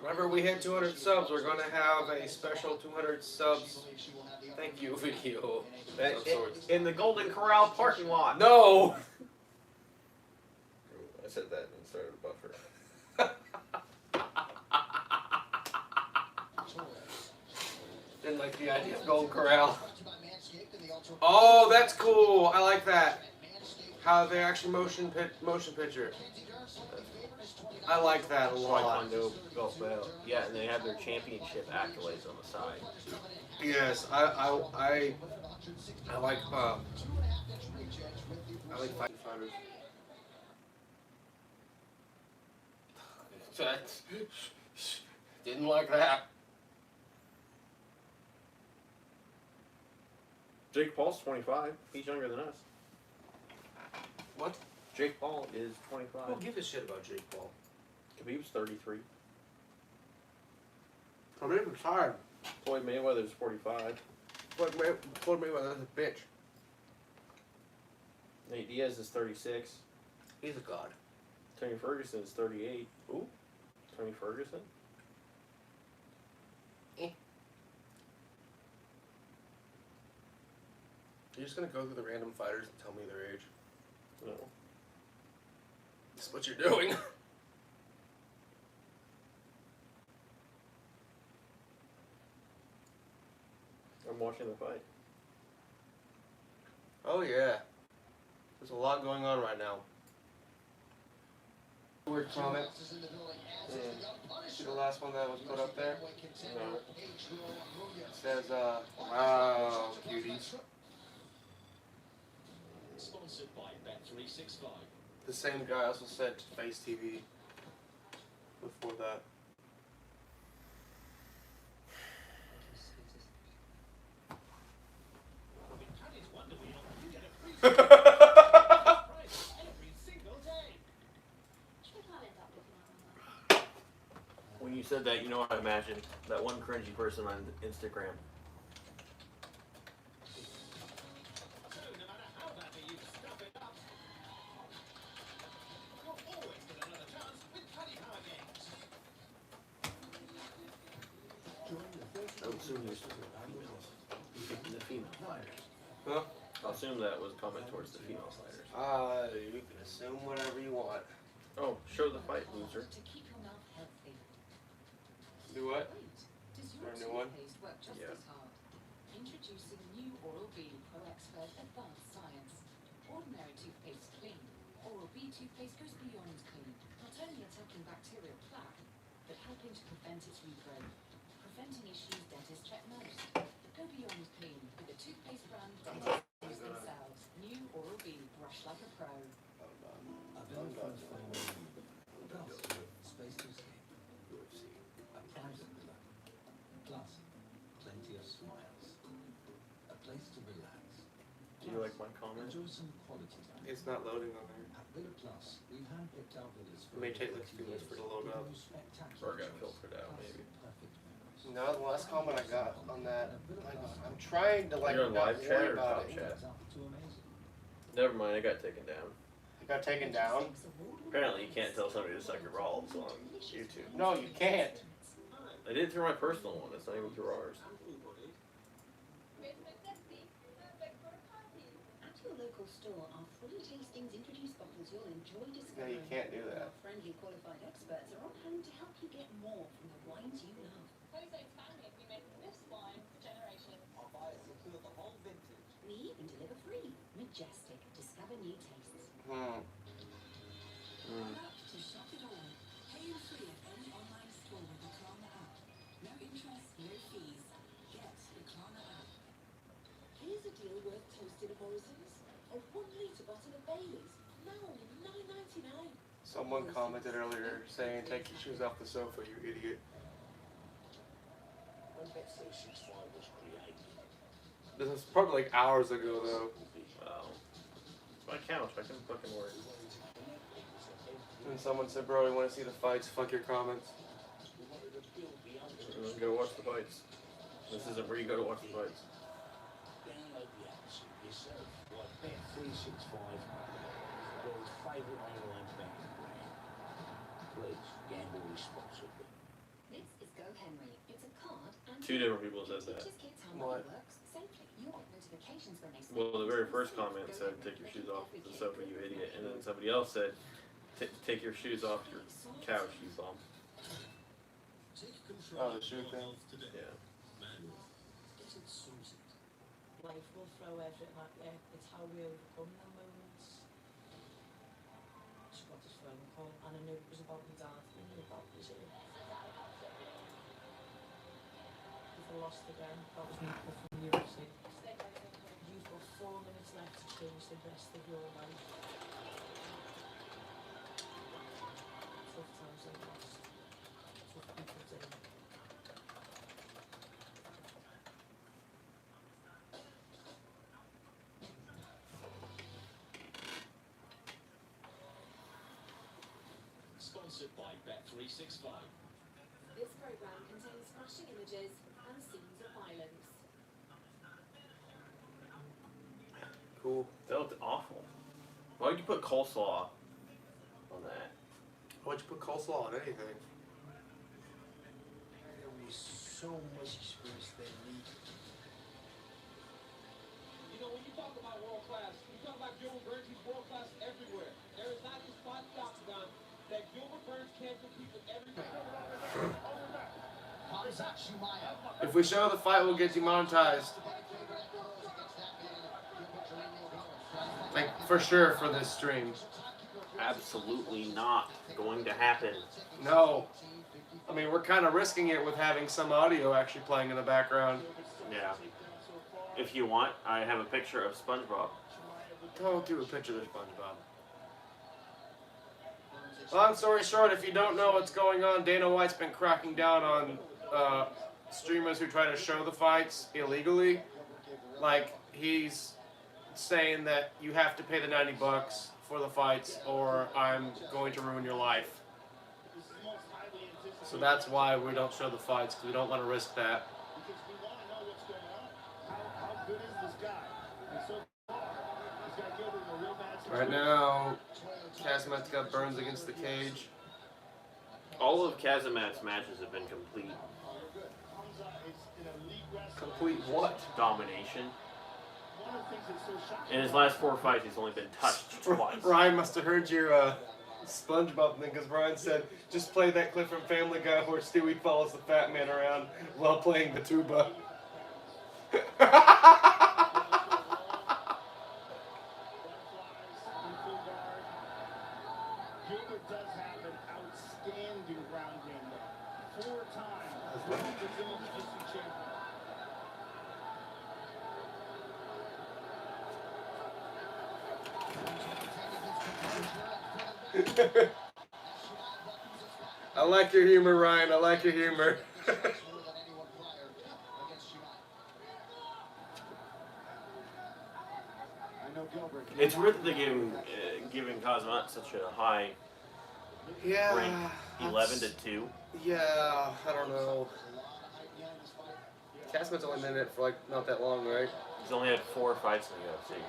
Whenever we hit 200 subs, we're going to have a special 200 subs thank you video. of sorts. In the Golden Corral parking lot. No! I said that and started a buffer. Didn't like the idea of Golden Corral. Oh, that's cool. I like that. How they actually motion picture. I like that a lot. Golf battle. Yeah, and they have their championship accolades on the side. Yes, I like fighters. Didn't like that. Jake Paul's 25. He's younger than us. What? Jake Paul is 25. Who gives a shit about Jake Paul? Khabib's 33. Khabib retired. Floyd Mayweather's 45. Floyd Mayweather's a bitch. Nate Diaz is 36. He's a god. Tony Ferguson is 38. Ooh. Tony Ferguson? You're just gonna go through the random fighters and tell me their age? No. That's what you're doing. I'm watching the fight. Oh yeah. There's a lot going on right now. Weird comment. See the last one that was put up there? No. It says, wow, cuties. Sponsored by Bet365. The same guy also said Face TV before that. When you said that, you know what I imagined? That one cringy person on Instagram. I would assume the female fighters. Huh? I'll assume that was a comment towards the female fighters. You can assume whatever you want. Oh, show the fight, loser. Do what? Does Or your a new one? toothpaste work just Yeah. as hard? Introducing new Oral-B Pro Expert Advanced Science. Ordinary toothpaste is clean. Oral-B toothpaste goes beyond clean, not only attacking bacterial plaque, but helping to prevent its regrowth. Preventing issues dentists check most. Go beyond clean with the toothpaste brand dentists themselves. New Oral-B, brush like a pro. Space to escape. UFC. A private villa. Plus, plenty of smiles. A place to relax. Do you like my comment? Enjoy some quality time. It's not loading on there. At Villa Plus, we've handpicked our villas It may take like a few minutes for it to load up. Or got filtered out, maybe. No, the last comment I got on that, like, I'm trying to like You're on not live worry chat or about top it. chat? Never mind, it got taken down. I got taken down. Apparently, you can't tell somebody to suck your balls on YouTube. No, you can't. I did it through my personal one. It's not even through ours. At your local store, our free tastings introduce bottles you'll enjoy No, discovering. you can't do that. Our friendly qualified experts are on hand to help you get more from the wines you love. Jose's family have been making this wine for generations. I'll buy it secure the whole vintage. We even deliver free. Majestic. Discover new tastes. Hmm. To shop it all. Pay in free at any online store with the Klarna app. No interest, no fees. Get the Klarna app. Here's a deal worth toasting at Morrison's. A 1 litre bottle of Baileys. Now only $9.99. Someone commented earlier saying, "Take your shoes off the sofa, you idiot." When Bet365 was created, This is probably like hours ago, though. Wow. It's my couch. I can fucking work. And someone said, "Bro, you want to see the fights? Fuck your comments." Go watch the fights. This isn't where you go to watch the fights. download the app yourself. Like Bet365 is the world's favourite online betting brand. Please gamble responsibly. This is Go Henry. It's a card and Two different people said that. teaches kids how What? money works safely. You get notifications when they spend. Well, the very first comment said, "Take your shoes off the sofa, you idiot," and then somebody else said, "Take your shoes off your couch, you bum." Take Oh, control the shoe of thing? your health today. Yeah. Manual. Get it sorted. Life will throw everything at you. It's how we overcome them moments. Just got this phone call and I knew it was about my dad. I knew that was it. If I lost again, that was me from the UFC. You've got 4 minutes left to change the rest of your life. Tough times are lost. Tough people do. Sponsored by Bet365. This program contains flashing images and scenes of violence. Cool. That looked awful. Why would you put coleslaw on that? Why'd you put coleslaw on anything? There was so much experience they needed. You know, when you talk about world class, you talk about Gilbert Burns, he's world class everywhere. There is not this spot in the octagon that Gilbert Burns can't compete with everything. If we show the fight, we'll get demonetized. Like, for sure for this stream. Absolutely not going to happen. No. I mean, we're kind of risking it with having some audio actually playing in the background. Yeah. If you want, I have a picture of SpongeBob. Don't do a picture of SpongeBob. Long story short, if you don't know what's going on, Dana White's been cracking down on streamers who try to show the fights illegally. Like, he's saying that you have to pay the $90 for the fights or I'm going to ruin your life. So that's why we don't show the fights, because we don't want to risk that. Because we want to know what's going on. How good is this guy? And so far, he's got Gilbert in a real bad situation. Right now, Casamet's got Burns against the cage. All of Kazamat's matches have been complete Hamza is in a league wrestling. Complete what? domination. One of the things that's so shocking. In his last 4 fights, he's only been touched twice. Ryan must have heard your SpongeBob thing, because Ryan said, just play that clip from Family Guy where Stewie follows the fat man around while playing the tuba. Gilbert does have an outstanding ground game though. 4 times. Brazilian Jiu-Jitsu champion. I like your humor, Ryan. I like your humor. It's weird that they're giving Kazamat such a high Yeah. rank, 11 to 2. Yeah, I don't know. Casamet's only been in it for like not that long, right? He's only had 4 fights in the UFC.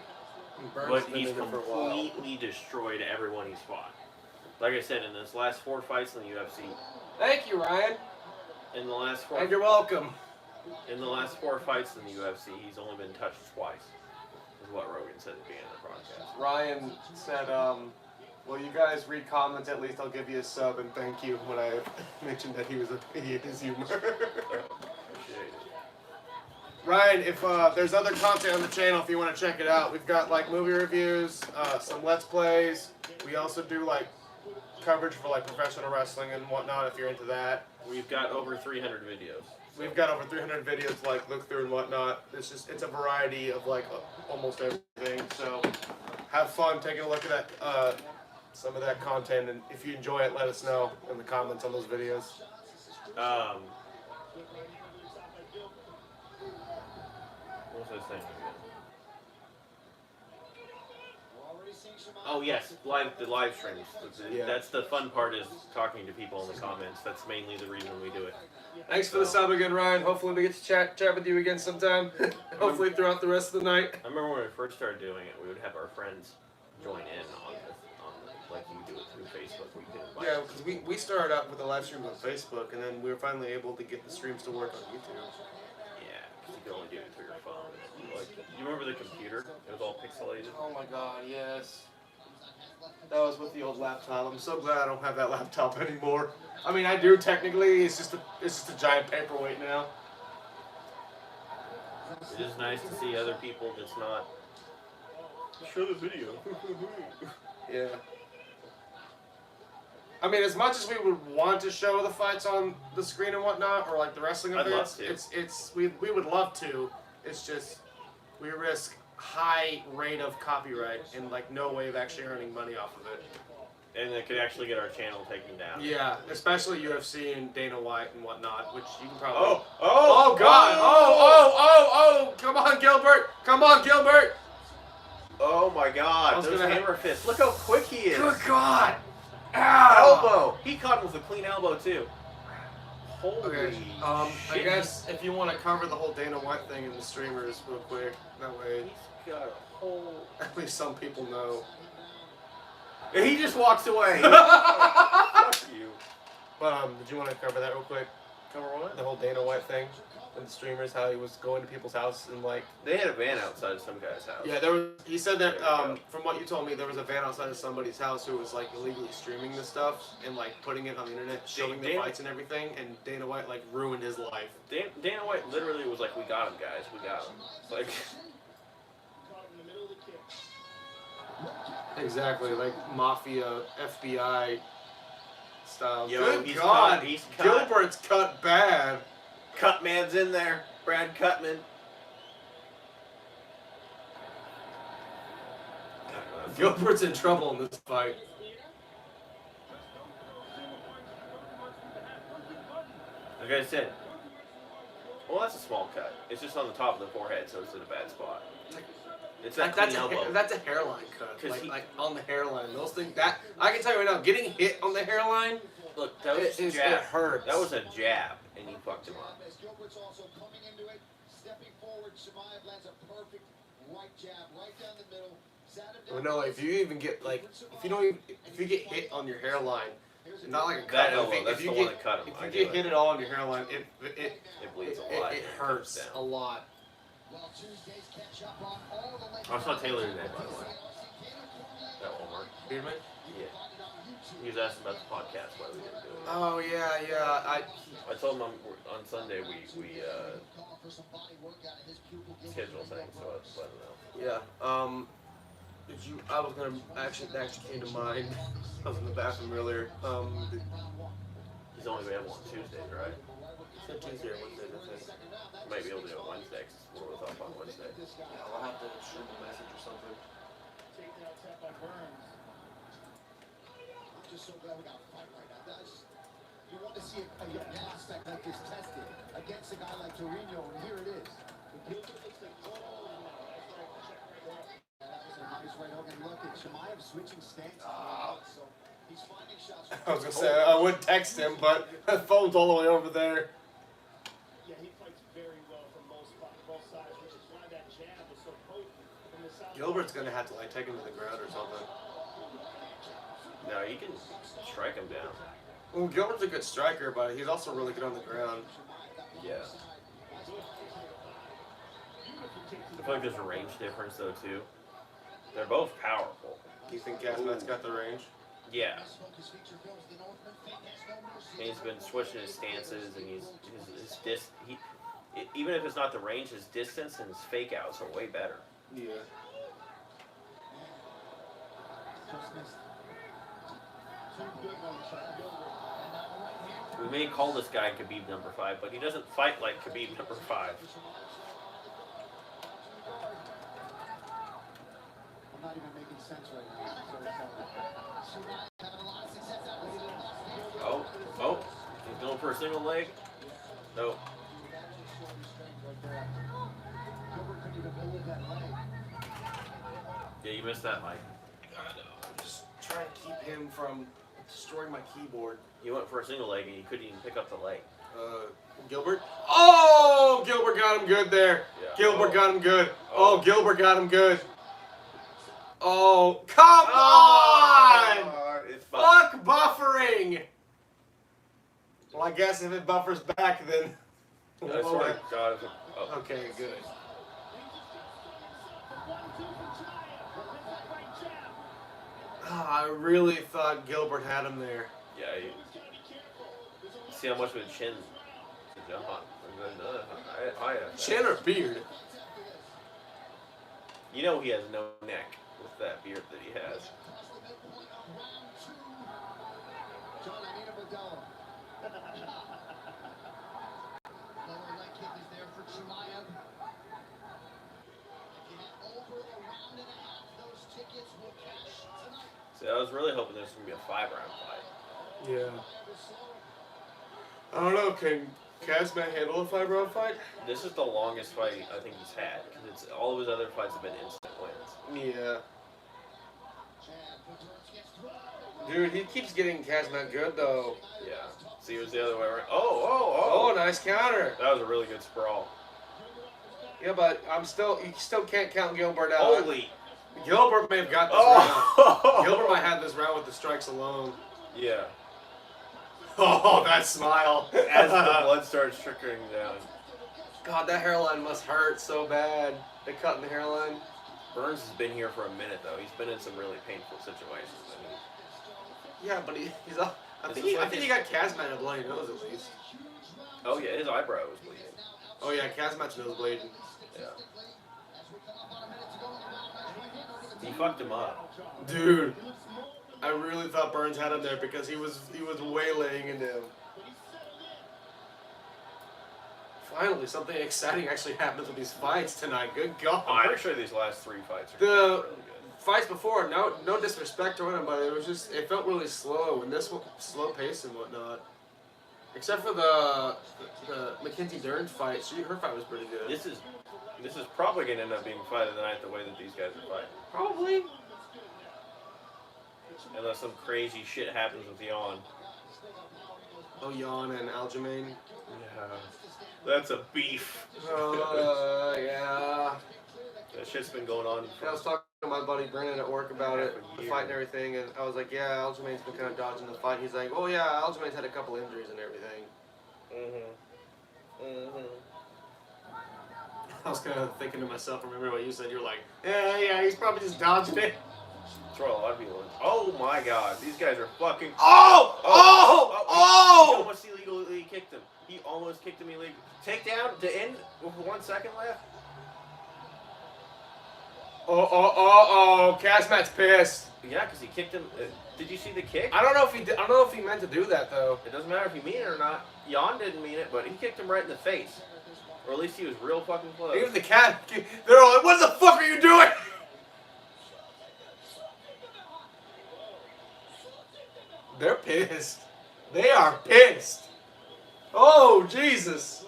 Burns but has been he's in it for a while. completely destroyed everyone he's fought. Like I said, in his last 4 fights in the UFC, Thank you, Ryan. in the last And you're welcome. 4 fights in the UFC, he's only been touched twice. Is what Rogan said at the beginning of the broadcast. Ryan said, well, you guys read comments, at least I'll give you a sub and thank you when I mentioned that he was a idiot his humor. Ryan, if there's other content on the channel, if you want to check it out, we've got like movie reviews, some Let's Plays. We also do like coverage for like professional wrestling and whatnot if you're into that. We've got over 300 videos. We've got over 300 videos to like look through and whatnot. It's a variety of like almost everything. So have fun taking a look at that, some of that content, and if you enjoy it, let us know in the comments on those videos. What was I saying again? Oh yes, the live streams. Yeah. That's the fun part, is talking to people in the comments. That's mainly the reason we do it. Thanks for the sub again, Ryan. Hopefully we get to chat with you again sometime. Hopefully throughout the rest of the night. I remember when we first started doing it, we would have our friends join in on the like you do it through Facebook. We could invite Yeah, because we started out with the live streams on Facebook, and then we were finally able to get the streams to work on YouTube. Yeah, because you could only do it through your phone. Like, you remember the computer? It was all pixelated. Oh my God, yes. That was with the old laptop. I'm so glad I don't have that laptop anymore. I mean, I do technically. It's just a giant paperweight now. It is nice to see other people that's not. Show the video. Yeah. I mean, as much as we would want to show the fights on the screen and whatnot, or like the wrestling events, we would love to. It's just we risk high rate of copyright and like no way of actually earning money off of it. And it could actually get our channel taken down. Yeah, especially UFC and Dana White and whatnot, which you can probably. Oh God! Oh! Come on, Gilbert! Come on, Gilbert! Oh my God! Those hammer fists! Look how quick he is! Good God! Ow! Elbow! He caught him with a clean elbow too. Holy Okay. shit! I guess if you want to cover the whole Dana White thing in the streamers real quick, that way He's got a whole. at least some people know. And he just walks away. Fuck you. But did you want to cover that real quick? Cover what? The whole Dana White thing and the streamers, how he was going to people's house and like. They had a van outside of some guy's house. Yeah, there was. He said that from what you told me, there was a van outside of somebody's house who was like illegally streaming this stuff and like putting it on the internet, showing the fights and everything, and Dana White like ruined his life. Dana White literally was like, "We got him, guys. We got him." Like. Exactly, like mafia, FBI style. Yo, Good he's God, cut. He's cut. Gilbert's cut bad. Cutman's in there. Brad Cutman. Gilbert's in trouble in this fight. Like I said, well, that's a small cut. It's just on the top of the forehead, so it's in a bad spot. It's that clean elbow. That's a hairline cut. 'Cause Like on the hairline. Those things that I can tell you right now, getting hit on the hairline. Look, that was a it jab. hurts. That was a jab, and he fucked him up. As Gilbert's also coming into it, stepping forward, Chimaev lands a perfect right jab right down the middle. Sat him down. No, like if you even get like if you get hit on your hairline, not like a cut. That elbow, if that's you the get, one that cut him. If I you knew get hit at all on your hairline, it bleeds a lot. It hurts a lot. Well, Tuesdays catch up on all the I saw Taylor today, by the way. That Walmart. Beardman? Yeah. He was asking about the podcast, why we didn't do it. Oh yeah. I told him on Sunday we schedule things, so I just let him know. Yeah. I was gonna actually that actually came to mind. I was in the bathroom earlier. He's only available on Tuesdays, right? Tuesday or Wednesday, I think. Might be able to do it Wednesday, because we're both off on Wednesday. Yeah, I'll have to shoot him a message or something. I'm just so glad we got a fight right now. You want to see a young prospect like this tested against a guy like Torino, and here it is. That was a nice right hook, and look at Chimaev switching stances. So he's finding shots. I was gonna say I would text him, but the phone's all the way over there. Gilbert's gonna have to like take him to the ground or something. No, you can strike him down. Well, Gilbert's a good striker, but he's also really good on the ground. Yeah. I feel like there's a range difference though too. They're both powerful. You think Kazmat's got the range? Yeah. And he's been switching his stances, and even if it's not the range, his distance and his fake outs are way better. Yeah. We may call this guy Khabib number 5, but he doesn't fight like Khabib number 5. I'm not even making sense right now. Oh, he's going for a single leg. Nope. Yeah, you missed that, Mike. I know. I'm just trying to keep him from destroying my keyboard. He went for a single leg and he couldn't even pick up the leg. Gilbert? Oh, Gilbert got him good there. Yeah. Gilbert got him good. Oh. Oh, Gilbert got him good. Oh, come on! Fuck buffering! Well, I guess if it buffers back, then... I swear to God. Oh. Okay, good. I really thought Gilbert had him there. Yeah, see how much of a chin to jump on. Chin or beard? You know he has no neck with that beard that he has. Lower leg kick is there for Chimaev. If you hit over a round and a half, those tickets will cash tonight. See, I was really hoping there's going to be a 5-round fight. Yeah. I don't know, can Kazmat handle a 5-round fight? This is the longest fight I think he's had, because all of his other fights have been instant wins. Yeah. Dude, he keeps getting Kazmat good, though. Yeah. See, it was the other way around. Oh, Oh, nice counter. that was a really good sprawl. Yeah, but you still can't count Gilbert out. Holy. Gilbert may have got this round. Gilbert might have this round with the strikes alone. Yeah. Oh, that smile. As the blood starts trickling down. God, that hairline must hurt so bad. They cut in the hairline. Burns has been here for a minute, though. He's been in some really painful situations. I mean, Yeah, but he's up. I think he got Kazmat a bloody nose at least. oh, yeah, his eyebrow was bleeding. Oh, yeah, Kazmat's nose bleeding. Yeah. He fucked him up. Dude, I really thought Burns had him there because he was waylaying into him. Finally, something exciting actually happens with these fights tonight. Good God. I'm pretty sure these last 3 fights are The really good. fights before, no disrespect to him, but it felt really slow, and this one, slow pace and whatnot. Except for the Mackenzie Dern fight, her fight was pretty good. This is probably going to end up being fight of the night the way that these guys are fighting. Probably. Unless some crazy shit happens with Jan. Oh, Jan and Aljamain. Yeah. That's a beef. Yeah. That shit's been going on. I was talking to my buddy Brennan at work about it, the year. fight and everything, and I was like, yeah, Aljamain's been kind of dodging the fight. He's like, oh yeah, Aljamain's had a couple injuries and everything. I was kind of thinking to myself, remember what you said, you were like, yeah, he's probably just dodging it. That's what a lot of people. Oh my God, these guys are fucking. Oh! He almost illegally kicked him. He almost kicked him illegally. Takedown to end with 1 second left. Oh! Kazmat's pissed. Yeah, because he kicked him. Did you see the kick? I don't know if he meant to do that though. It doesn't matter if you mean it or not. Jan didn't mean it, but he kicked him right in the face. Or at least he was real fucking close. Even the cat, they're all like, what the fuck are you doing? They're pissed. They are pissed. Oh, Jesus.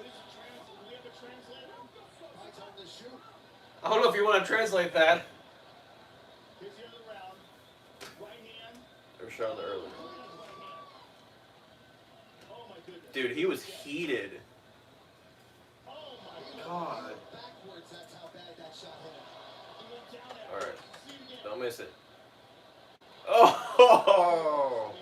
I don't know if you want to translate that. They were showing the early. Dude, he was heated. God. All right, don't miss it. Oh!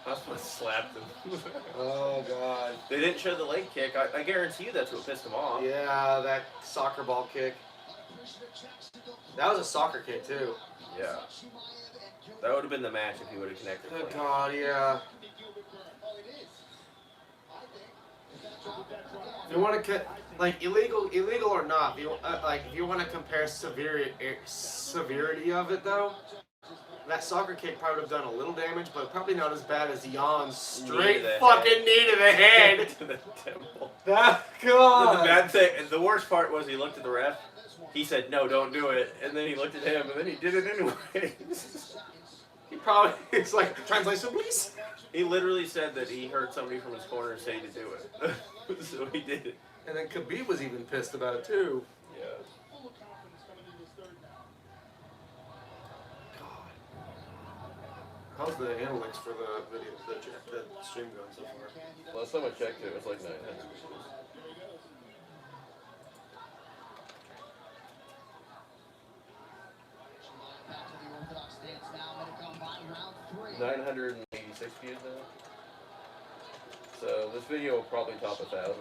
That's what slapped him. Oh god. They didn't show the leg kick. I guarantee you that's what pissed him off. Yeah, that soccer ball kick. That was a soccer kick too. Yeah. That would have been the match if he would have connected. Oh god, yeah. If you want to like illegal or not, if you if you want to compare severity of it though, that soccer kick probably would have done a little damage, but probably not as bad as Jan's straight fucking knee to the head. To the temple. That god. The bad thing, the worst part was he looked at the ref. He said, "No, don't do it," and then he looked at him, and then he did it anyway. He probably, it's like, translation please? He literally said that he heard somebody from his corner say to do it. So he did it. And then Khabib was even pissed about it too. Yeah. God. How's the analytics for the video, the stream going so far? Last time I checked it was like 900. 986 views now. So this video will probably top 1,000.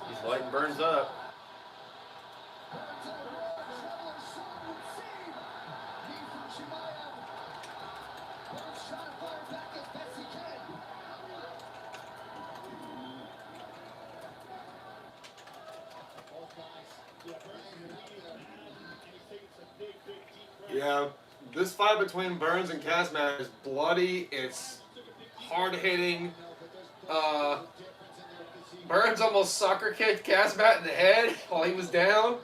He's lighting Burns up. Yeah, this fight between Burns and Kazmat is bloody. It's hard-hitting. Burns almost soccer kicked Kazmat in the head while he was down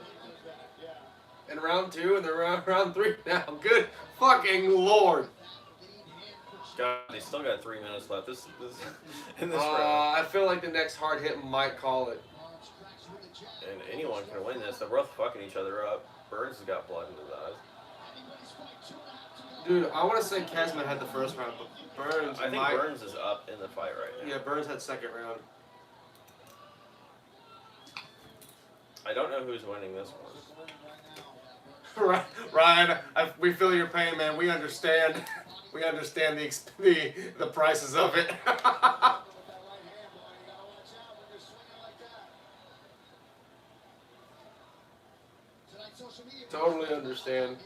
in round 2 and then round 3 now. Good fucking lord. God, they still got 3 minutes left. This in this round. I feel like the next hard hit might call it. And anyone can win this. They're both fucking each other up. Burns has got blood in his eyes. Dude, I want to say Kazmat had the first round, but Burns. I think Burns is up in the fight right now. Yeah, Burns had second round. I don't know who's winning this one. Ryan, we feel your pain, man. We understand. We understand the prices of it. Totally understand.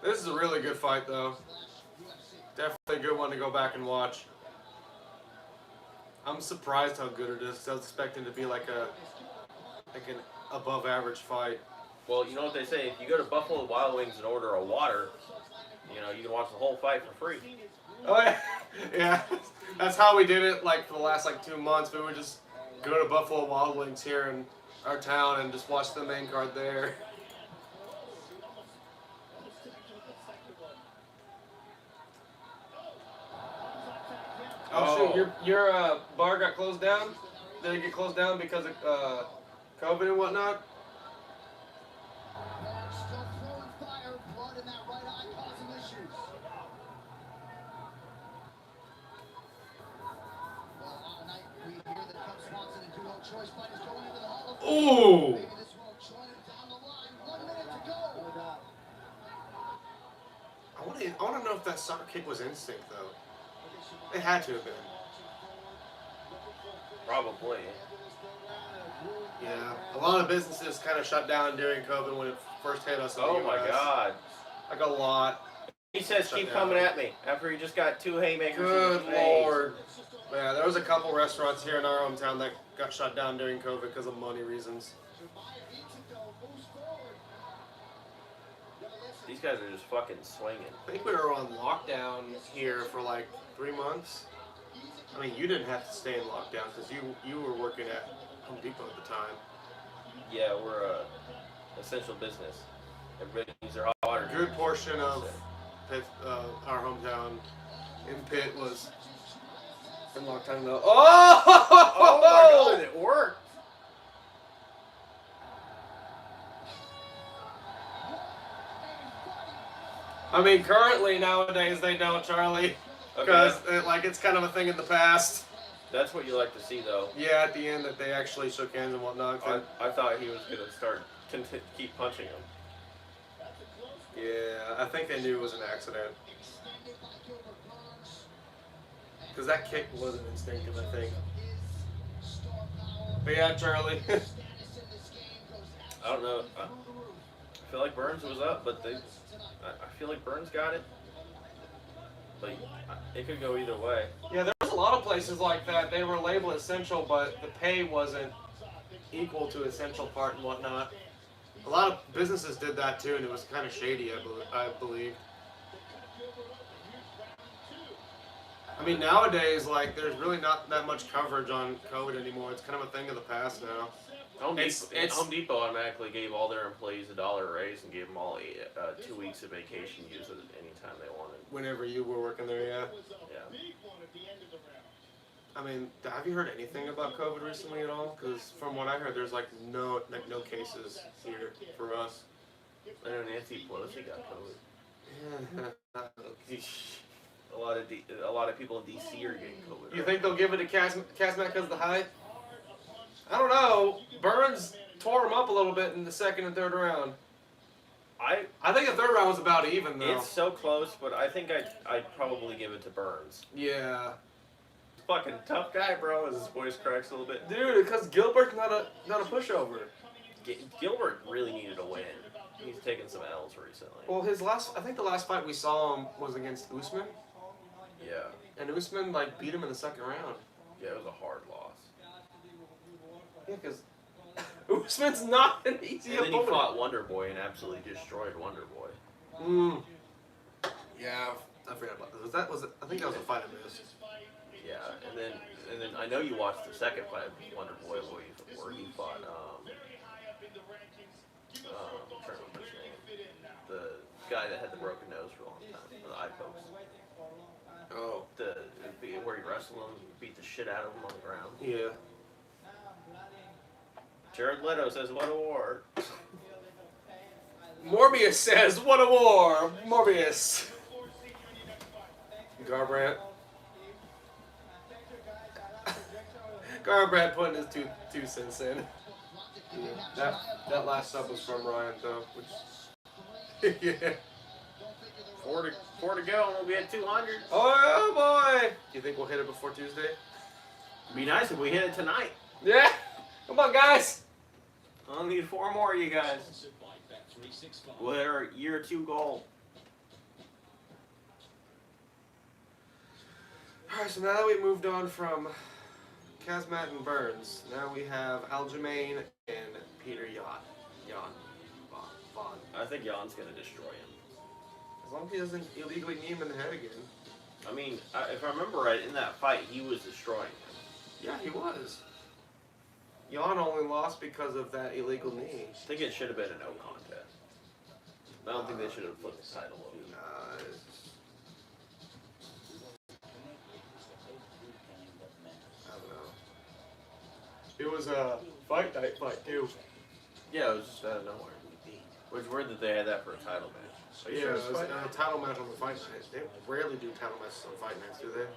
This is a really good fight, though. Definitely a good one to go back and watch. I'm surprised how good it is. I was expecting it to be like an above average fight. Well, you know what they say, if you go to Buffalo Wild Wings and order a water, you know, you can watch the whole fight for free. Oh yeah. Yeah. That's how we did it like for the last 2 months. We would just go to Buffalo Wild Wings here in our town and just watch the main card there. Oh shoot, your bar got closed down? Did it get closed down because of COVID and whatnot? Still throwing fire, blood in that right eye causing issues. Well, all night we hear that Cub Swanson and duo choice fighters going into the Hall of Fame. Ooh! Maybe this won't join him down the line. 1 minute to go. I want to know if that soccer kick was instinct though. It had to have been. Probably. Yeah, a lot of businesses kind of shut down during COVID when it first hit us. Oh my God. Like a lot. He says keep coming at me after he just got 2 haymakers. Good in his face. lord. Yeah, there was a couple restaurants here in our hometown that got shut down during COVID because of money reasons. These guys are just fucking swinging. I think we were on lockdown here for like 3 months. I mean, you didn't have to stay in lockdown because you were working at Home Depot at the time. Yeah, we're a essential business. Everybody needs their hot water. A good portion of Pitt, our hometown in Pitt was in lockdown though. Oh! Oh my god, it worked! I mean, currently nowadays they don't, Charlie, because like it's kind of a thing in the past. That's what you like to see, though. Yeah, at the end that they actually shook hands and whatnot. I thought he was gonna keep punching him. Yeah, I think they knew it was an accident. Because that kick wasn't instinctive, I think. But yeah, Charlie. I don't know. I feel like Burns was up, but I feel like Burns got it. But it could go either way. Yeah, there was a lot of places like that. They were labeled essential, but the pay wasn't equal to essential part and whatnot. A lot of businesses did that too, and it was kind of shady, I believe. I mean, nowadays, like, there's really not that much coverage on COVID anymore. It's kind of a thing of the past now. Home Depot automatically gave all their employees $1 a raise and gave them all 2 weeks of vacation use at any time they wanted. Whenever you were working there, yeah. Yeah. I mean, have you heard anything about COVID recently at all? Because from what I heard, there's like no cases here for us. I know Nancy Pelosi got COVID. A lot of people in DC are getting COVID. You think they'll give it to Kazmat because of the height? I don't know. Burns tore him up a little bit in the second and third round. I think the third round was about even though. It's so close, but I think I'd probably give it to Burns. Yeah. Fucking tough guy, bro. As his voice cracks a little bit. Dude, because Gilbert's not a pushover. Gilbert really needed a win. He's taken some L's recently. Well, I think the last fight we saw him was against Usman. Yeah. And Usman like beat him in the second round. Yeah, it was a hard loss. Yeah, because Usman's not an easy opponent. And then he fought Wonder Boy and absolutely destroyed Wonder Boy. Yeah, I forgot about that. I think that was a fight I missed. Yeah, and then I know you watched the second fight of Wonder Boy where he fought I'm trying to remember his name. The guy that had the broken nose for a long time, the eye pokes. Oh. Where he wrestled him, beat the shit out of him on the ground. Yeah. Jared Leto says, "What a war." Morbius says, "What a war, Morbius." Garbrandt. Garbrandt putting his two cents in. Yeah, that last sub was from Ryan though, which yeah. 4 to go, and we'll be at 200. Oh boy! Do you think we'll hit it before Tuesday? It'd be nice if we hit it tonight. Yeah. Come on, guys. I'll need 4 more of you guys. We'll hit our year 2 goal. Alright, so now that we moved on from Kazmat and Burns, now we have Aljamain and Peter Vaughn. I think Jan's going to destroy him. As long as he doesn't illegally knee him in the head again. I mean, if I remember right, in that fight, he was destroying him. Yeah, he was. Jan only lost because of that illegal knee. I think it should have been a no contest. I don't think they should have flipped the title over. I don't know. It was a fight night fight too. Yeah, it was just out of nowhere. Which weird that they had that for a title match. Are you Yeah, sure it was a title match on the fight night. They rarely do title matches on fight nights, do they?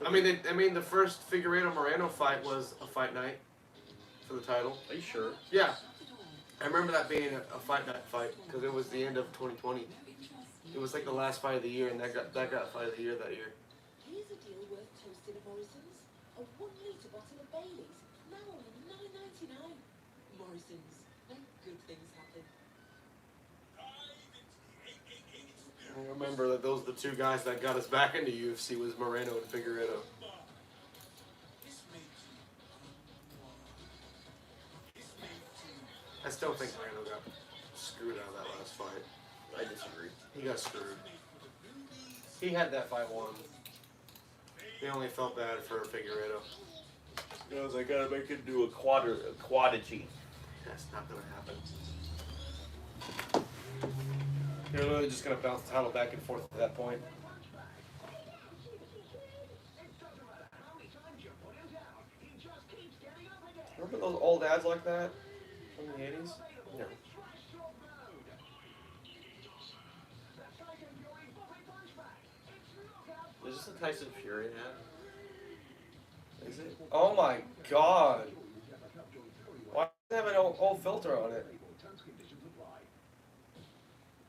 I mean, the first Figueiredo Moreno fight was a fight night for the title. Are you sure? Yeah, I remember that being a fight night fight because it was the end of 2020. It was like the last fight of the year, and that got fight of the year that year. Here's a deal worth toasting at Morrison's. A 1 litre bottle of Baileys, now only $9.99. Morrison's, when good things happen. I remember that those were the 2 guys that got us back into UFC was Moreno and Figueiredo. I still think Moreno got screwed out of that last fight. I disagree. He got screwed. He had that fight won. He only felt bad for Figueiredo. Because I gotta make it do a quadrigy. That's not gonna happen. You're literally just gonna bounce the title back and forth at that point. Remember those old ads like that from the 80s? No. Is this a Tyson Fury ad? Is it? Oh my god! Why does it have an old filter on it?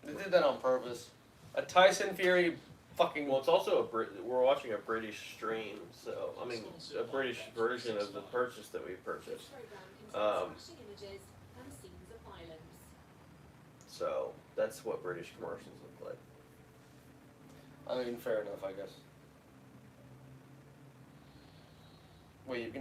They did that on purpose. A Tyson Fury fucking. Well, it's also we're watching a British stream, so I mean a British version of the purchase that we purchased. So that's what British commercials look like. I mean, fair enough, I guess. Wait, you can